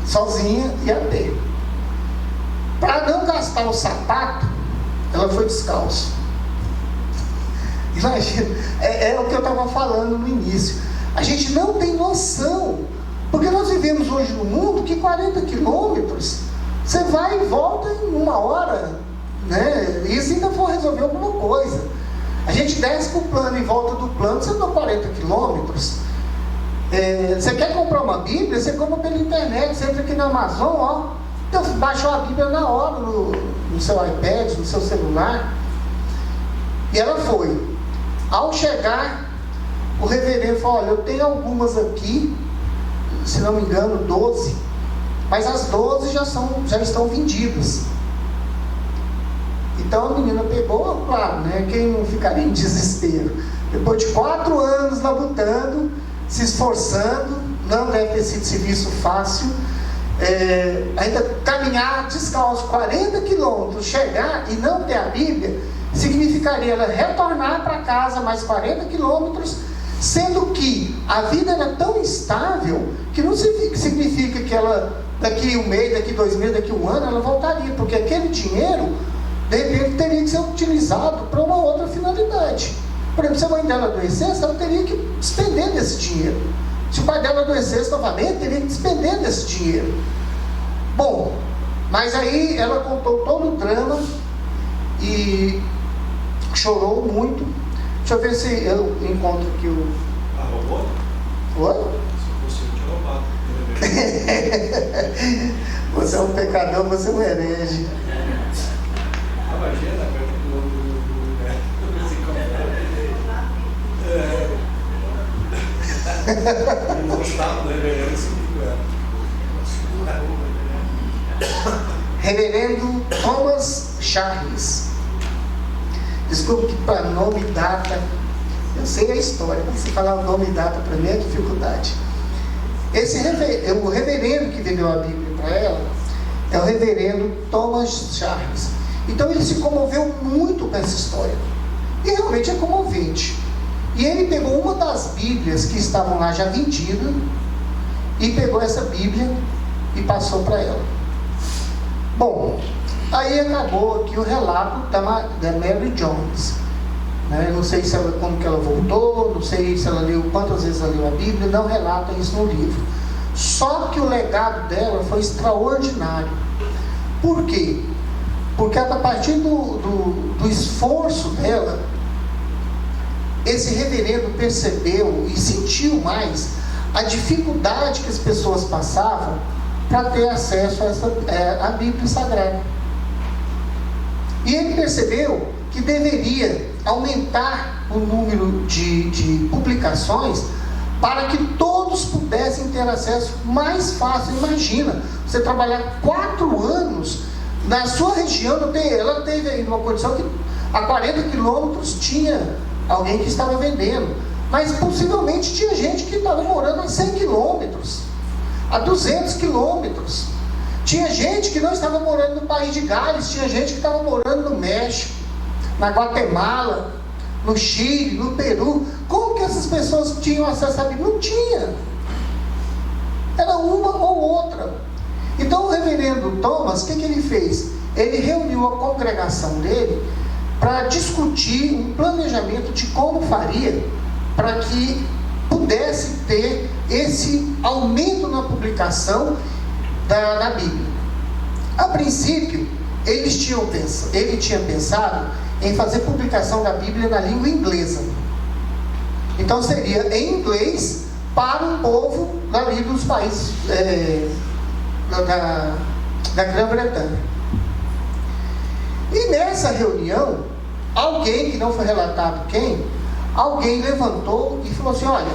sozinha e a pé. Para não gastar o sapato, ela foi descalço. Imagina, é o que eu estava falando no início. A gente não tem noção, porque nós vivemos hoje num mundo que 40 quilômetros, você vai e volta em 1 hora, né? E se ainda for resolver alguma coisa, a gente desce para o plano e volta do plano, você andou 40 quilômetros. Você quer comprar uma Bíblia, você compra pela internet, você entra aqui na Amazon, então baixou a Bíblia na hora no seu iPad, no seu celular. E ela foi. Ao chegar, o reverendo falou: olha, eu tenho algumas aqui, se não me engano 12, mas as 12 já estão vendidas. Então a menina pegou, claro, né, quem não ficaria em desespero, depois de 4 anos labutando, se esforçando, não deve ter sido serviço fácil, ainda caminhar descalço 40 quilômetros, chegar e não ter a Bíblia, significaria ela retornar para casa mais 40 quilômetros, sendo que a vida era tão instável que não significa que ela daqui 1 mês, daqui 2 meses, daqui 1 ano ela voltaria, porque aquele dinheiro de repente teria que ser utilizado para uma outra finalidade. Por exemplo, se a mãe dela adoecesse, ela teria que despender desse dinheiro. Se o pai dela adoecesse novamente, teria que despender desse dinheiro. Bom, mas aí ela contou todo o drama e chorou muito. Deixa eu ver se eu encontro aqui o... roubou? Oi? Se fosse eu, tinha roubado. Você é um pecador, você é um herege. Imagina, não estava, né? Reverendo Thomas Charles. Desculpe que para nome e data, eu sei a história, mas se falar o nome e data para mim é dificuldade. O reverendo que vendeu a Bíblia para ela é o reverendo Thomas Charles. Então ele se comoveu muito com essa história. E realmente é comovente. E ele pegou uma das Bíblias que estavam lá já vendidas e pegou essa Bíblia e passou para ela. Bom, aí acabou aqui o relato da Mary Jones. Não sei se ela, como que ela voltou, não sei se ela leu, quantas vezes ela leu a Bíblia, não relata isso no livro. Só que o legado dela foi extraordinário. Por quê? Porque a partir do esforço dela, esse reverendo percebeu e sentiu mais a dificuldade que as pessoas passavam para ter acesso à Bíblia Sagrada. E ele percebeu que deveria aumentar o número de publicações para que todos pudessem ter acesso mais fácil. Imagina, você trabalhar 4 anos na sua região. Ela teve aí uma condição que a 40 quilômetros tinha alguém que estava vendendo, mas possivelmente tinha gente que estava morando a 100 quilômetros, a 200 quilômetros. Tinha gente que não estava morando no país de Gales, tinha gente que estava morando no México, na Guatemala, no Chile, no Peru. Como que essas pessoas tinham acesso à Bíblia? Não tinha. Era uma ou outra. Então o reverendo Thomas, o que ele fez? Ele reuniu a congregação dele para discutir um planejamento de como faria para que pudesse ter esse aumento na publicação da Bíblia. A princípio, ele tinha pensado em fazer publicação da Bíblia na língua inglesa. Então seria em inglês para o povo dali dos países da Grã-Bretanha. E nessa reunião, alguém, que não foi relatado alguém levantou e falou assim: olha,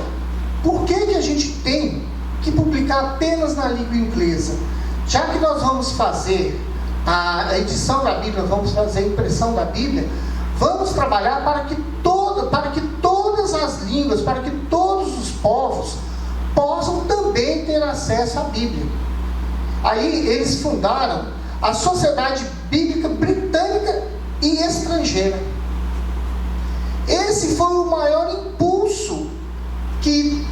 por que a gente tem que publicar apenas na língua inglesa? Já que nós vamos fazer a edição da Bíblia, vamos fazer a impressão da Bíblia, vamos trabalhar para que todas as línguas, para que todos os povos possam também ter acesso à Bíblia. Aí eles fundaram a Sociedade Bíblica Britânica e Estrangeira. Esse foi o maior impulso que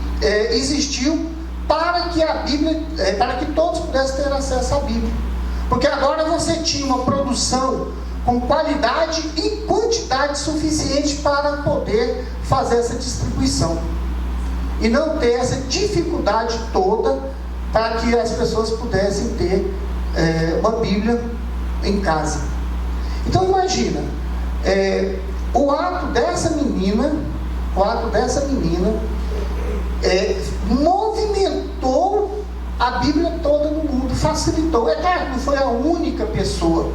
existiu para que a Bíblia, para que todos pudessem ter acesso à Bíblia. Porque agora você tinha uma produção com qualidade e quantidade suficiente para poder fazer essa distribuição. E não ter essa dificuldade toda para que as pessoas pudessem ter uma Bíblia em casa. Então imagina, o ato dessa menina movimentou a Bíblia toda no mundo, facilitou. É claro que não foi a única pessoa,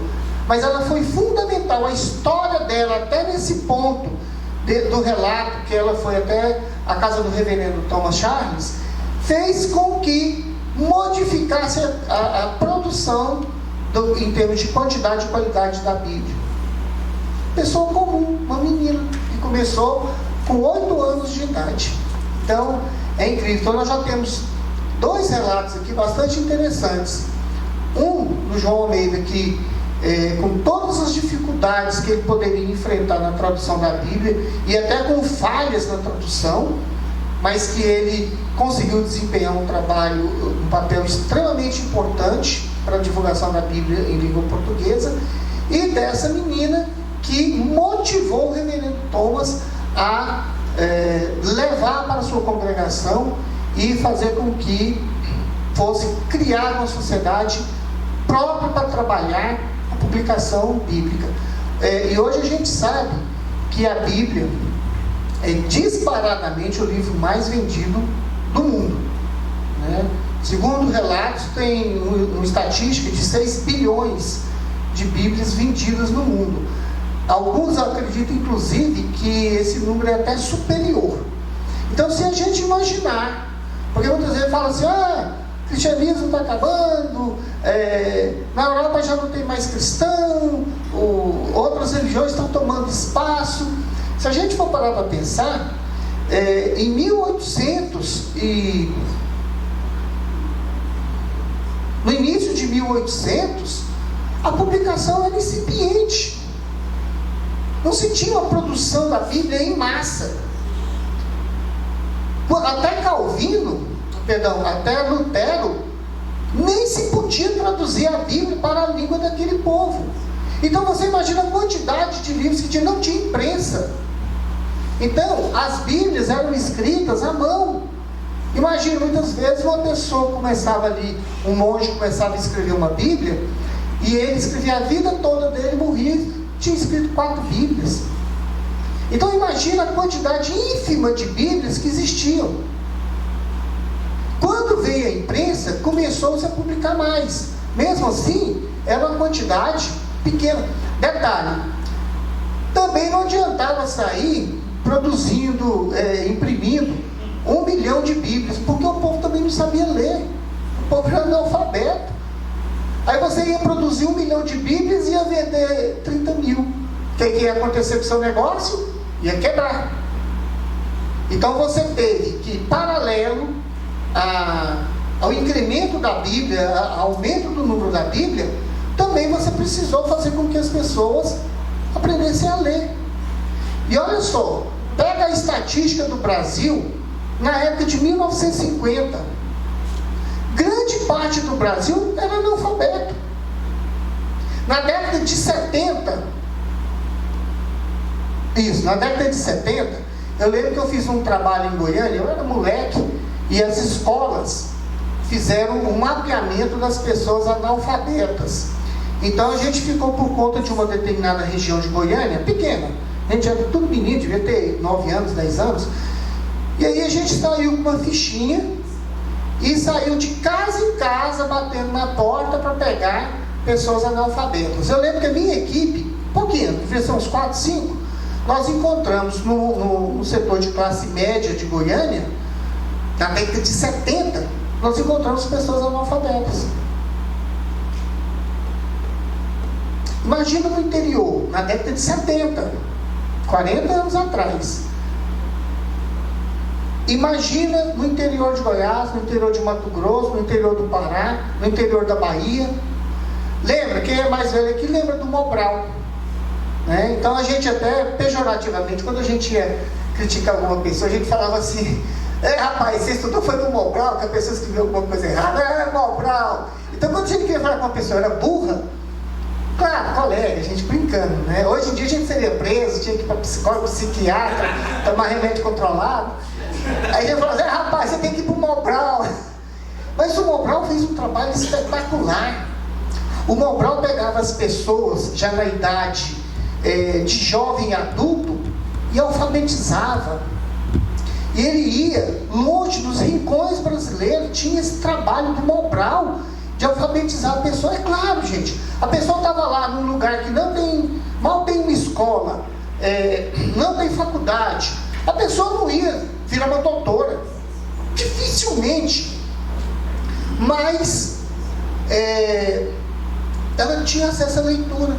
mas ela foi fundamental. A história dela, até nesse ponto do relato, que ela foi até a casa do reverendo Thomas Charles, fez com que modificasse a produção em termos de quantidade e qualidade da Bíblia. Pessoa comum, uma menina que começou com 8 anos de idade. Então é incrível. Então nós já temos 2 relatos aqui bastante interessantes. Um do João Almeida, que com todas as dificuldades que ele poderia enfrentar na tradução da Bíblia, e até com falhas na tradução, mas que ele conseguiu desempenhar um papel extremamente importante para a divulgação da Bíblia em língua portuguesa, e dessa menina que motivou o reverendo Thomas a levar para a sua congregação e fazer com que fosse criar uma sociedade própria para trabalhar a publicação bíblica. E hoje a gente sabe que a Bíblia é disparadamente o livro mais vendido do mundo, né? Segundo relatos, tem uma estatística de 6 bilhões de Bíblias vendidas no mundo. Alguns acreditam, inclusive, que esse número é até superior. Então, se a gente imaginar, porque muitas vezes fala assim, o cristianismo está acabando, na Europa já não tem mais cristão, outras religiões estão tomando espaço. Se a gente for parar para pensar, em 1800 no início de 1800, a publicação era incipiente. Não se tinha uma produção da Bíblia em massa. Até Lutero, nem se podia traduzir a Bíblia para a língua daquele povo. Então você imagina a quantidade de livros que tinha, não tinha imprensa. Então, as Bíblias eram escritas à mão. Imagina, muitas vezes uma pessoa começava ali, um monge começava a escrever uma Bíblia, e ele escrevia a vida toda dele, morria, tinha escrito 4 Bíblias. Então imagina a quantidade ínfima de Bíblias que existiam. Quando veio a imprensa, começou-se a publicar mais. Mesmo assim, era uma quantidade pequena. Detalhe, também não adiantava sair produzindo, imprimindo 1 milhão de Bíblias, porque o povo também não sabia ler. O povo era analfabeto. Aí você ia produzir 1 milhão de Bíblias e ia vender 30 mil. O que ia acontecer com o seu negócio? Ia quebrar. Então você teve que, paralelo ao incremento da Bíblia, ao aumento do número da Bíblia, também você precisou fazer com que as pessoas aprendessem a ler. E olha só, pega a estatística do Brasil na época de 1950. Grande parte do Brasil era analfabeto. Na década de 70, eu lembro que eu fiz um trabalho em Goiânia, eu era moleque, e as escolas fizeram um mapeamento das pessoas analfabetas. Então a gente ficou por conta de uma determinada região de Goiânia, pequena, a gente era tudo menino, devia ter 9 anos, 10 anos, e aí a gente saiu com uma fichinha, e saiu de casa em casa, batendo na porta para pegar pessoas analfabetas. Eu lembro que a minha equipe, pouquinho, devia ser uns 4, 5, nós encontramos no setor de classe média de Goiânia, na década de 70, nós encontramos pessoas analfabetas. Imagina no interior, na década de 70, 40 anos atrás. Imagina no interior de Goiás, no interior de Mato Grosso, no interior do Pará, no interior da Bahia. Lembra, quem é mais velho aqui lembra do Mobral, né? Então a gente até pejorativamente, quando a gente ia criticar alguma pessoa, a gente falava assim, rapaz, você estudou foi no Mobral, que a pessoa escreveu alguma coisa errada, Mobral. Então quando a gente queria falar com uma pessoa era burra, claro, colega, a gente brincando, né? Hoje em dia a gente seria preso, tinha que ir para psicólogo, psiquiatra, tomar remédio controlado. Aí a gente falou assim, rapaz, você tem que ir para o Mobral. Mas o Mobral fez um trabalho espetacular. O Mobral pegava as pessoas já na idade de jovem adulto e alfabetizava. E ele ia longe dos rincões brasileiros, tinha esse trabalho do Mobral de alfabetizar a pessoa. É claro, gente, a pessoa estava lá num lugar que mal tem uma escola, não tem faculdade, a pessoa não ia virar uma doutora, dificilmente, mas ela tinha acesso à leitura.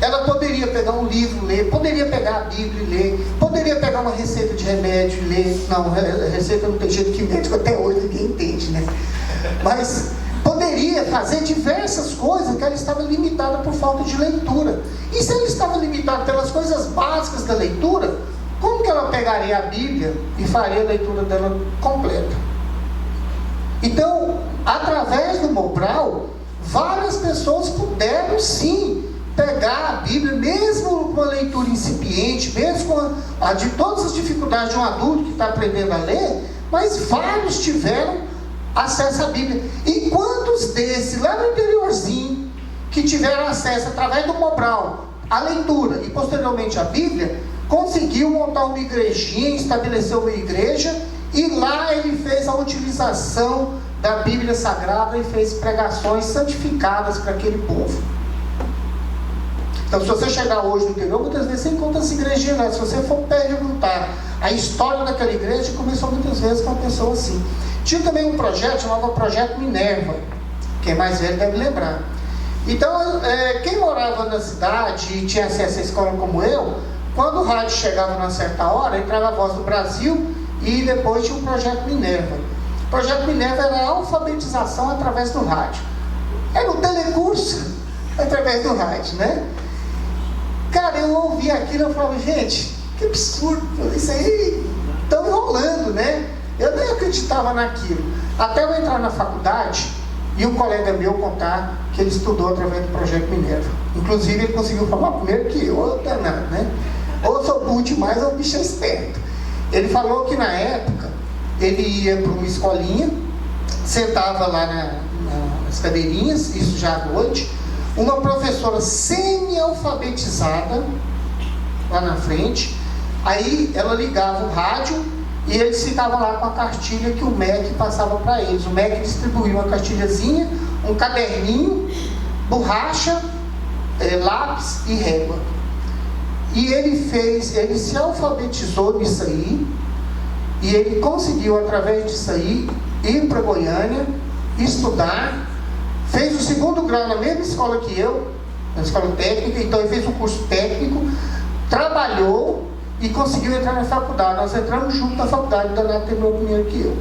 Ela poderia pegar um livro, ler, poderia pegar a Bíblia e ler, poderia pegar uma receita de remédio e ler. Não, receita não tem jeito, que médico até hoje ninguém entende, né? Mas poderia fazer diversas coisas que ela estava limitada por falta de leitura. E se ela estava limitada pelas coisas básicas da leitura, como que ela pegaria a Bíblia e faria a leitura dela completa? Então, através do Mobral, várias pessoas puderam sim pegar a Bíblia, mesmo com uma leitura incipiente, mesmo com de todas as dificuldades de um adulto que está aprendendo a ler, mas vários tiveram acesso à Bíblia. E quantos desses, lá no interiorzinho, que tiveram acesso através do Mobral, a leitura e posteriormente a Bíblia, conseguiu montar uma igrejinha, estabeleceu uma igreja, e lá ele fez a utilização da Bíblia Sagrada e fez pregações santificadas para aquele povo. Então, se você chegar hoje no interior, muitas vezes você encontra essa igrejinha lá. Se você for perguntar a história daquela igreja, começou muitas vezes com uma pessoa assim. Tinha também um projeto, chamava Projeto Minerva. Quem é mais velho deve lembrar. Então, quem morava na cidade e tinha acesso à escola como eu, quando o rádio chegava numa certa hora, entrava a Voz do Brasil e depois tinha o Projeto Minerva. O Projeto Minerva era a alfabetização através do rádio. Era um telecurso através do rádio, né? Cara, eu ouvi aquilo e falava, gente, que absurdo, isso aí estão enrolando, né? Eu nem acreditava naquilo. Até eu entrar na faculdade e um colega meu contar que ele estudou através do Projeto Minerva. Inclusive, ele conseguiu falar primeiro que eu, ou danado, né? Ou eu sou burro demais, ou o bicho é esperto. Ele falou que na época, ele ia para uma escolinha, sentava lá nas cadeirinhas, isso já à noite, uma professora semi-alfabetizada lá na frente, aí ela ligava o rádio e eles ficavam lá com a cartilha que o MEC passava para eles. O MEC distribuía uma cartilhazinha, um caderninho, borracha, lápis e régua. E ele se alfabetizou nisso aí, e ele conseguiu, através disso aí, ir para Goiânia, estudar, fez o 2º grau na mesma escola que eu, na escola técnica. Então ele fez um curso técnico, trabalhou e conseguiu entrar na faculdade. Nós entramos junto na faculdade, o Danado terminou primeiro que eu.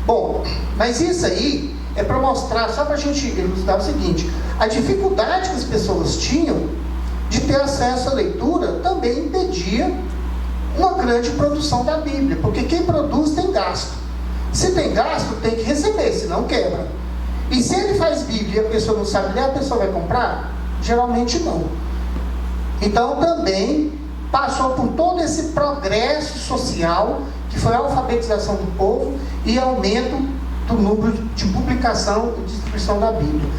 Bom, mas isso aí é para mostrar, só para a gente ilustrar o seguinte: a dificuldade que as pessoas tinham de ter acesso à leitura também impedia uma grande produção da Bíblia, porque quem produz tem gasto. Se tem gasto, tem que receber, senão quebra. E se ele faz Bíblia e a pessoa não sabe ler, a pessoa vai comprar? Geralmente não. Então também passou por todo esse progresso social, que foi a alfabetização do povo e aumento do número de publicação e distribuição da Bíblia.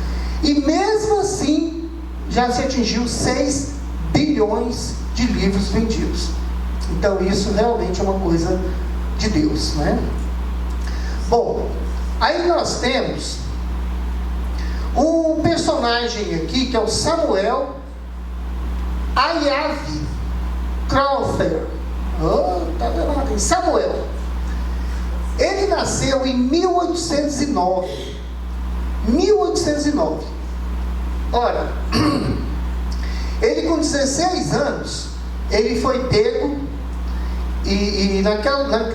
E mesmo assim, já se atingiu 6 bilhões de livros vendidos. Então isso realmente é uma coisa de Deus, né? Bom, aí nós temos um personagem aqui, que é o Samuel Ayavi Crowther. Tá vendo? Samuel. Ele nasceu em 1809. 1809. Ora, ele com 16 anos, ele foi pego, e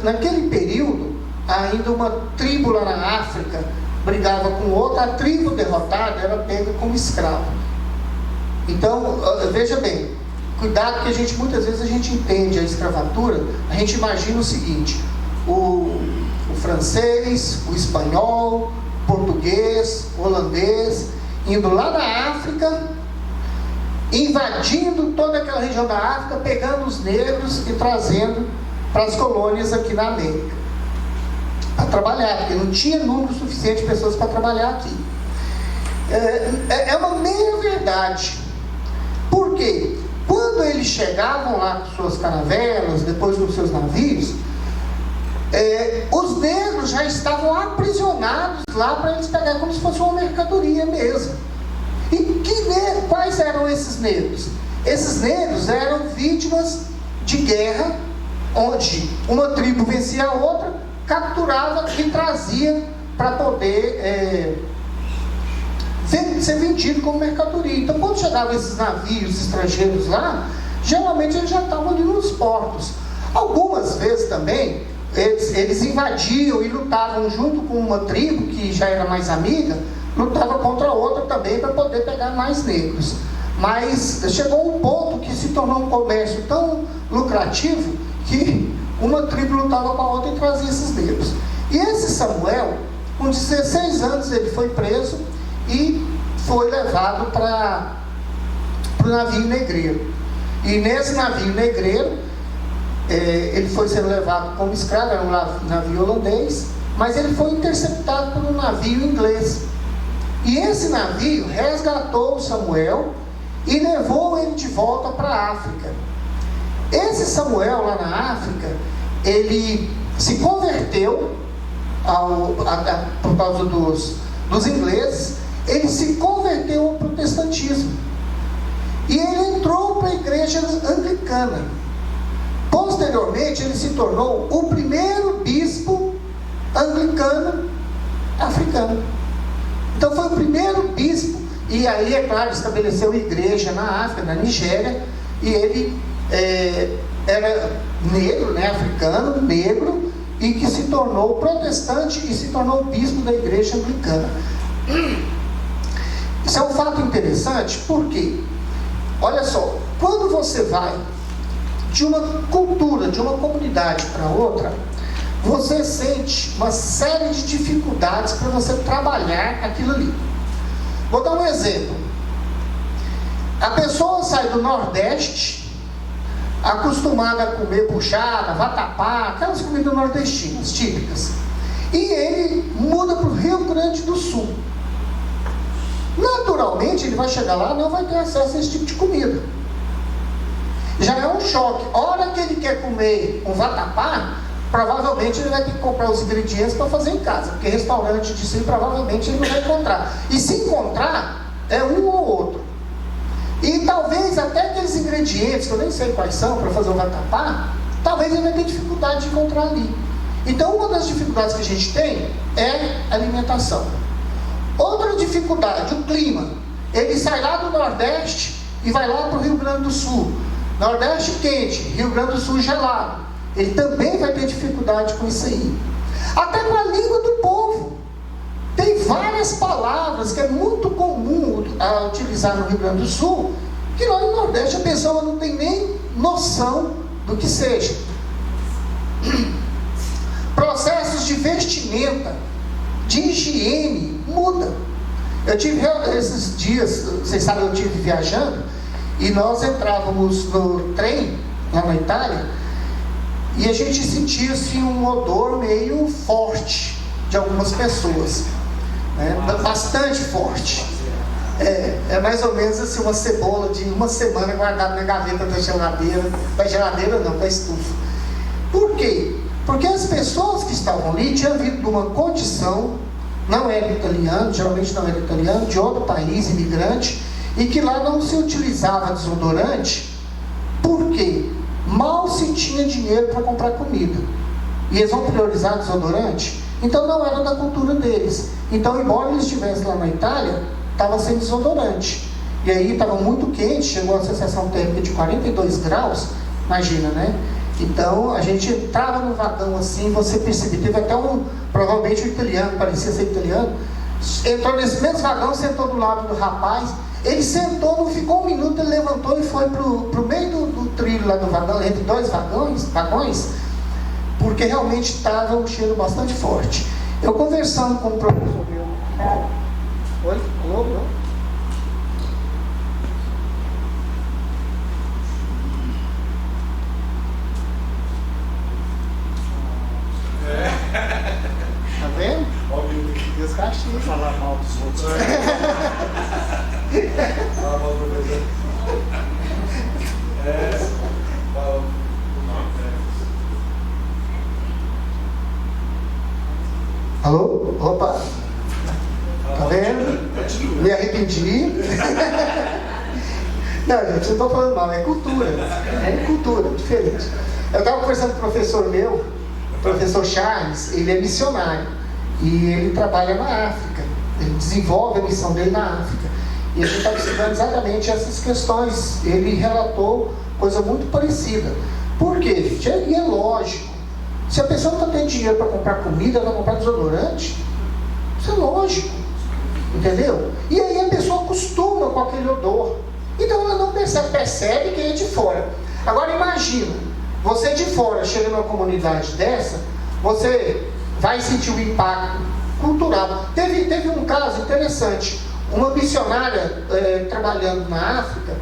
naquele período, ainda uma tribo lá na África brigava com outra, a tribo derrotada era pega como escravo. Então, veja bem, cuidado, que muitas vezes a gente entende a escravatura, a gente imagina o seguinte: o francês, o espanhol, o português, o holandês, indo lá na África, invadindo toda aquela região da África, pegando os negros e trazendo para as colônias aqui na América, para trabalhar, porque não tinha número suficiente de pessoas para trabalhar aqui. É uma meia verdade. Por quê? Quando eles chegavam lá com suas caravelas, depois com seus navios, os negros já estavam aprisionados lá para eles pegarem como se fosse uma mercadoria mesmo. E quais eram esses negros? Esses negros eram vítimas de guerra, onde uma tribo vencia a outra, capturava e trazia para poder ser vendido como mercadoria. Então, quando chegavam esses navios estrangeiros lá, geralmente eles já estavam ali nos portos. Algumas vezes também eles invadiam e lutavam junto com uma tribo que já era mais amiga, lutava contra outra também para poder pegar mais negros. Mas chegou um ponto que se tornou um comércio tão lucrativo que uma tribo lutava com a outra e trazia esses negros. E esse Samuel, com 16 anos, ele foi preso e foi levado para o navio negreiro. E nesse navio negreiro, ele foi sendo levado como escravo, era um navio holandês, mas ele foi interceptado por um navio inglês. E esse navio resgatou o Samuel e levou ele de volta para a África. Esse Samuel lá na África, ele se converteu por causa dos ingleses, ele se converteu ao protestantismo. E ele entrou para a igreja anglicana. Posteriormente, ele se tornou o primeiro bispo anglicano africano. Então foi o primeiro bispo. E aí, é claro, estabeleceu igreja na África, na Nigéria. E ele era negro, né, africano, negro, e que se tornou protestante e se tornou bispo da igreja anglicana. Isso é um fato interessante, porque, olha só, quando você vai de uma cultura, de uma comunidade para outra, você sente uma série de dificuldades para você trabalhar aquilo ali. Vou dar um exemplo. A pessoa sai do Nordeste, acostumada a comer buchada, vatapá, aquelas comidas nordestinas típicas, e ele muda para o Rio Grande do Sul. Naturalmente, ele vai chegar lá e não vai ter acesso a esse tipo de comida. Já é um choque. A hora que ele quer comer um vatapá, provavelmente ele vai ter que comprar os ingredientes para fazer em casa, porque restaurante de si provavelmente ele não vai encontrar. E se encontrar, é um ou outro. E talvez até aqueles ingredientes, que eu nem sei quais são, para fazer o vatapá, talvez ele vai ter dificuldade de encontrar ali. Então, uma das dificuldades que a gente tem é a alimentação. Outra dificuldade, o clima. Ele sai lá do Nordeste e vai lá para o Rio Grande do Sul. Nordeste quente, Rio Grande do Sul gelado. Ele também vai ter dificuldade com isso aí. Até com a língua do povo. Tem várias palavras que é muito comum a utilizar no Rio Grande do Sul, que lá no Nordeste a pessoa não tem nem noção do que seja. Processos de vestimenta, de higiene, muda. Eu tive esses dias, vocês sabem, eu estive viajando, e nós entrávamos no trem, lá na Itália, e a gente sentia assim, um odor meio forte de algumas pessoas, né? Bastante forte. É mais ou menos assim, uma cebola de uma semana guardada na gaveta da geladeira da estufa. Por quê? Porque as pessoas que estavam ali tinham vindo de uma condição, não era italiano, geralmente não era italiano, de outro país, imigrante, e que lá não se utilizava desodorante, porque mal se tinha dinheiro para comprar comida. E eles vão priorizar desodorante? Então não era da cultura deles. Então, embora eles estivessem lá na Itália, estava sem desodorante. E aí estava muito quente, chegou a sensação térmica de 42 graus, imagina, né? Então a gente entrava no vagão assim, você percebia, teve até provavelmente um italiano, parecia ser italiano, entrou nesse mesmo vagão, sentou do lado do rapaz, ele sentou, não ficou um minuto, ele levantou e foi pro meio do trilho lá do vagão, entre dois vagões, porque realmente estava um cheiro bastante forte. Eu conversando com o professor meu. Oi? Alô? Tá vendo? Deus castiga. Falar mal dos outros. Falar mal do professor. Alô? Opa! Tá vendo? Me arrependi. Não, gente, não estou falando mal, é cultura. É cultura, diferente. Eu estava conversando com o professor meu, o professor Charles, ele é missionário. E ele trabalha na África. Ele desenvolve a missão dele na África. E a gente estava estudando exatamente essas questões. Ele relatou coisa muito parecida. Por quê, gente? E é lógico. Se a pessoa não está tendo dinheiro para comprar comida, ela vai comprar desodorante. Isso é lógico. Entendeu? E aí a pessoa acostuma com aquele odor. Então ela não percebe quem é de fora. Agora imagina, você de fora chega numa comunidade dessa, você vai sentir o impacto cultural. Teve um caso interessante. Uma missionária trabalhando na África,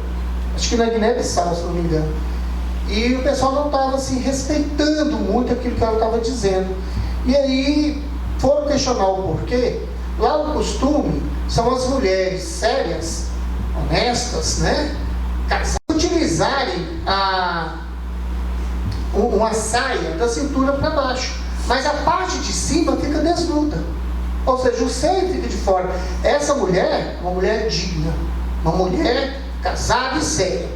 acho que na Guiné-Bissau, se não me engano. E o pessoal não estava assim, respeitando muito aquilo que ela estava dizendo. E aí foram questionar o porquê. Lá o costume são as mulheres sérias honestas, né? Utilizarem uma saia da cintura para baixo, mas a parte de cima fica desnuda, ou seja, o seio fica de fora. Essa mulher, uma mulher digna, uma mulher casada e séria.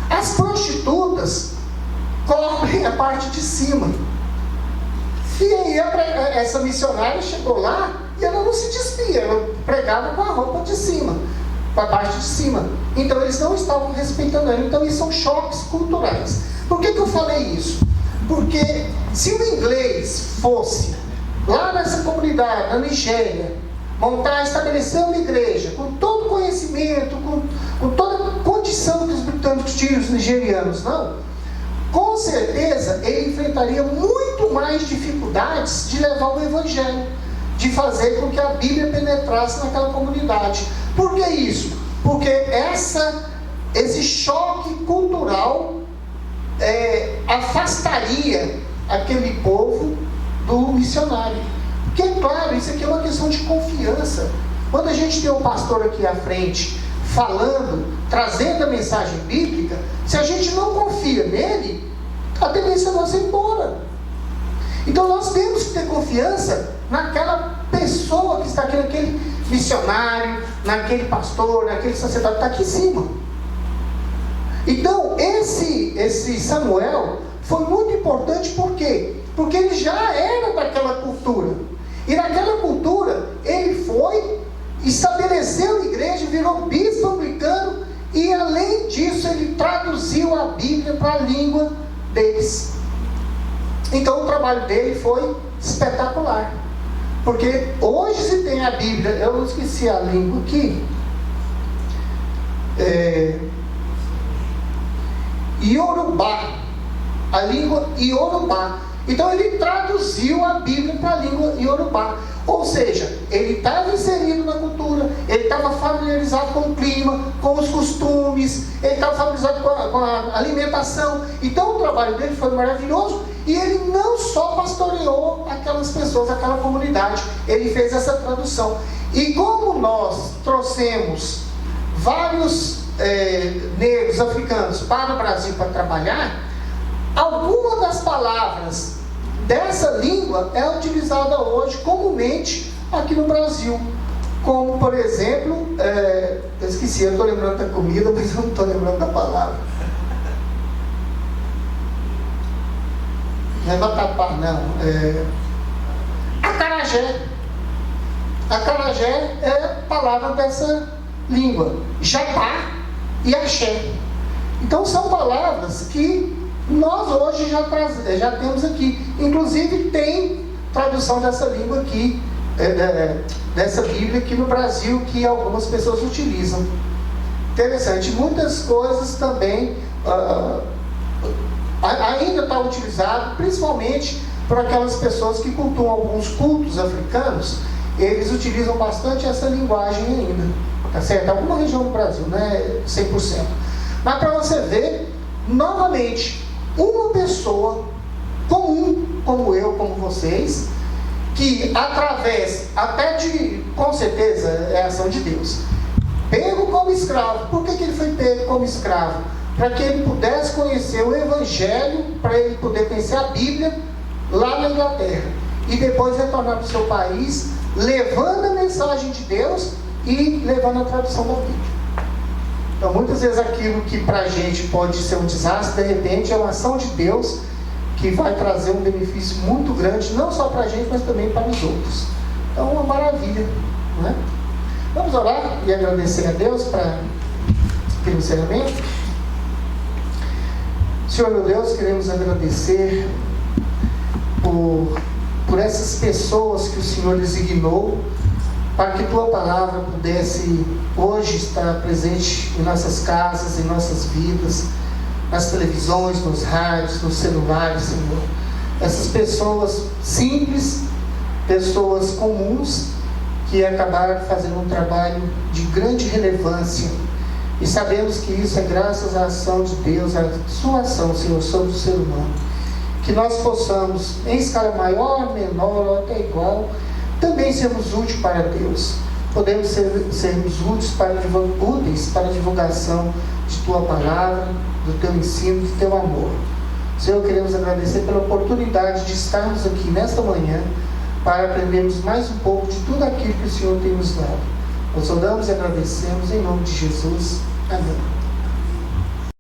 As prostitutas cobrem a parte de cima. E aí essa missionária chegou lá e ela não se despia, ela pregava com a roupa de cima, com a parte de cima. Então eles não estavam respeitando ela. Então isso são choques culturais. Por que eu falei isso? Porque se o inglês fosse lá nessa comunidade, na Nigéria, estabelecer uma igreja com todo o conhecimento, com toda a condição que os britânicos tinham, os nigerianos, não, com certeza ele enfrentaria muito mais dificuldades de levar o evangelho, de fazer com que a Bíblia penetrasse naquela comunidade. Por que isso? Porque esse choque cultural afastaria aquele povo do missionário. Porque, claro, isso aqui é uma questão de confiança. Quando a gente tem um pastor aqui à frente, falando, trazendo a mensagem bíblica, se a gente não confia nele, a tendência é nós ir embora. Então nós temos que ter confiança naquela pessoa que está aqui, naquele missionário, naquele pastor, naquele sacerdote que está aqui em cima. Então esse Samuel foi muito importante. Por quê? Porque ele já era daquela cultura. E naquela cultura ele foi, estabeleceu a igreja, virou bispo anglicano, e além disso ele traduziu a Bíblia para a língua deles. Então o trabalho dele foi espetacular. Porque hoje se tem a Bíblia, eu esqueci a língua aqui, Iorubá, a língua Iorubá. Então ele traduziu a Bíblia para a língua Iorubá. Ou seja, ele estava inserido na cultura, ele estava familiarizado com o clima, com os costumes, ele estava familiarizado com a alimentação. Então o trabalho dele foi maravilhoso. E ele não só pastoreou aquelas pessoas, aquela comunidade, ele fez essa tradução. E como nós trouxemos vários negros africanos para o Brasil para trabalhar, alguma das palavras dessa língua é utilizada hoje comumente aqui no Brasil. Como, por exemplo, eu esqueci, eu estou lembrando da comida, mas eu não estou lembrando da palavra. Não é vatapá, não. Acarajé. Acarajé é palavra dessa língua. Japá e axé. Então são palavras que nós hoje já temos aqui. Inclusive tem tradução dessa língua aqui, dessa Bíblia aqui no Brasil, que algumas pessoas utilizam. Interessante. Muitas coisas também ainda está utilizado, principalmente por aquelas pessoas que cultuam alguns cultos africanos. Eles utilizam bastante essa linguagem ainda, tá certo? Alguma região do Brasil, não é 100%. Mas para você ver, novamente, uma pessoa comum, como eu, como vocês, que através, até de, com certeza, é a ação de Deus, pego como escravo. Por que ele foi pego como escravo? Para que ele pudesse conhecer o Evangelho, para ele poder conhecer a Bíblia lá na Inglaterra, e depois retornar para o seu país, levando a mensagem de Deus e levando a tradução da Bíblia. Então muitas vezes aquilo que para a gente pode ser um desastre, de repente é uma ação de Deus que vai trazer um benefício muito grande, não só para a gente, mas também para os outros. Então é uma maravilha, não é? Vamos orar e agradecer a Deus pelo encerramento. Senhor meu Deus, queremos agradecer por essas pessoas que o Senhor designou para que Tua Palavra pudesse hoje estar presente em nossas casas, em nossas vidas, nas televisões, nos rádios, nos celulares, Senhor. Essas pessoas simples, pessoas comuns, que acabaram fazendo um trabalho de grande relevância. E sabemos que isso é graças à ação de Deus, à Sua ação, Senhor, sobre o ser humano. Que nós possamos, em escala maior, menor ou até igual, também sermos úteis para Deus. podemos sermos úteis para a divulgação de Tua palavra, do Teu ensino, do Teu amor. Senhor, queremos agradecer pela oportunidade de estarmos aqui nesta manhã para aprendermos mais um pouco de tudo aquilo que o Senhor tem nos dado. Nós oramos e agradecemos em nome de Jesus. Amém.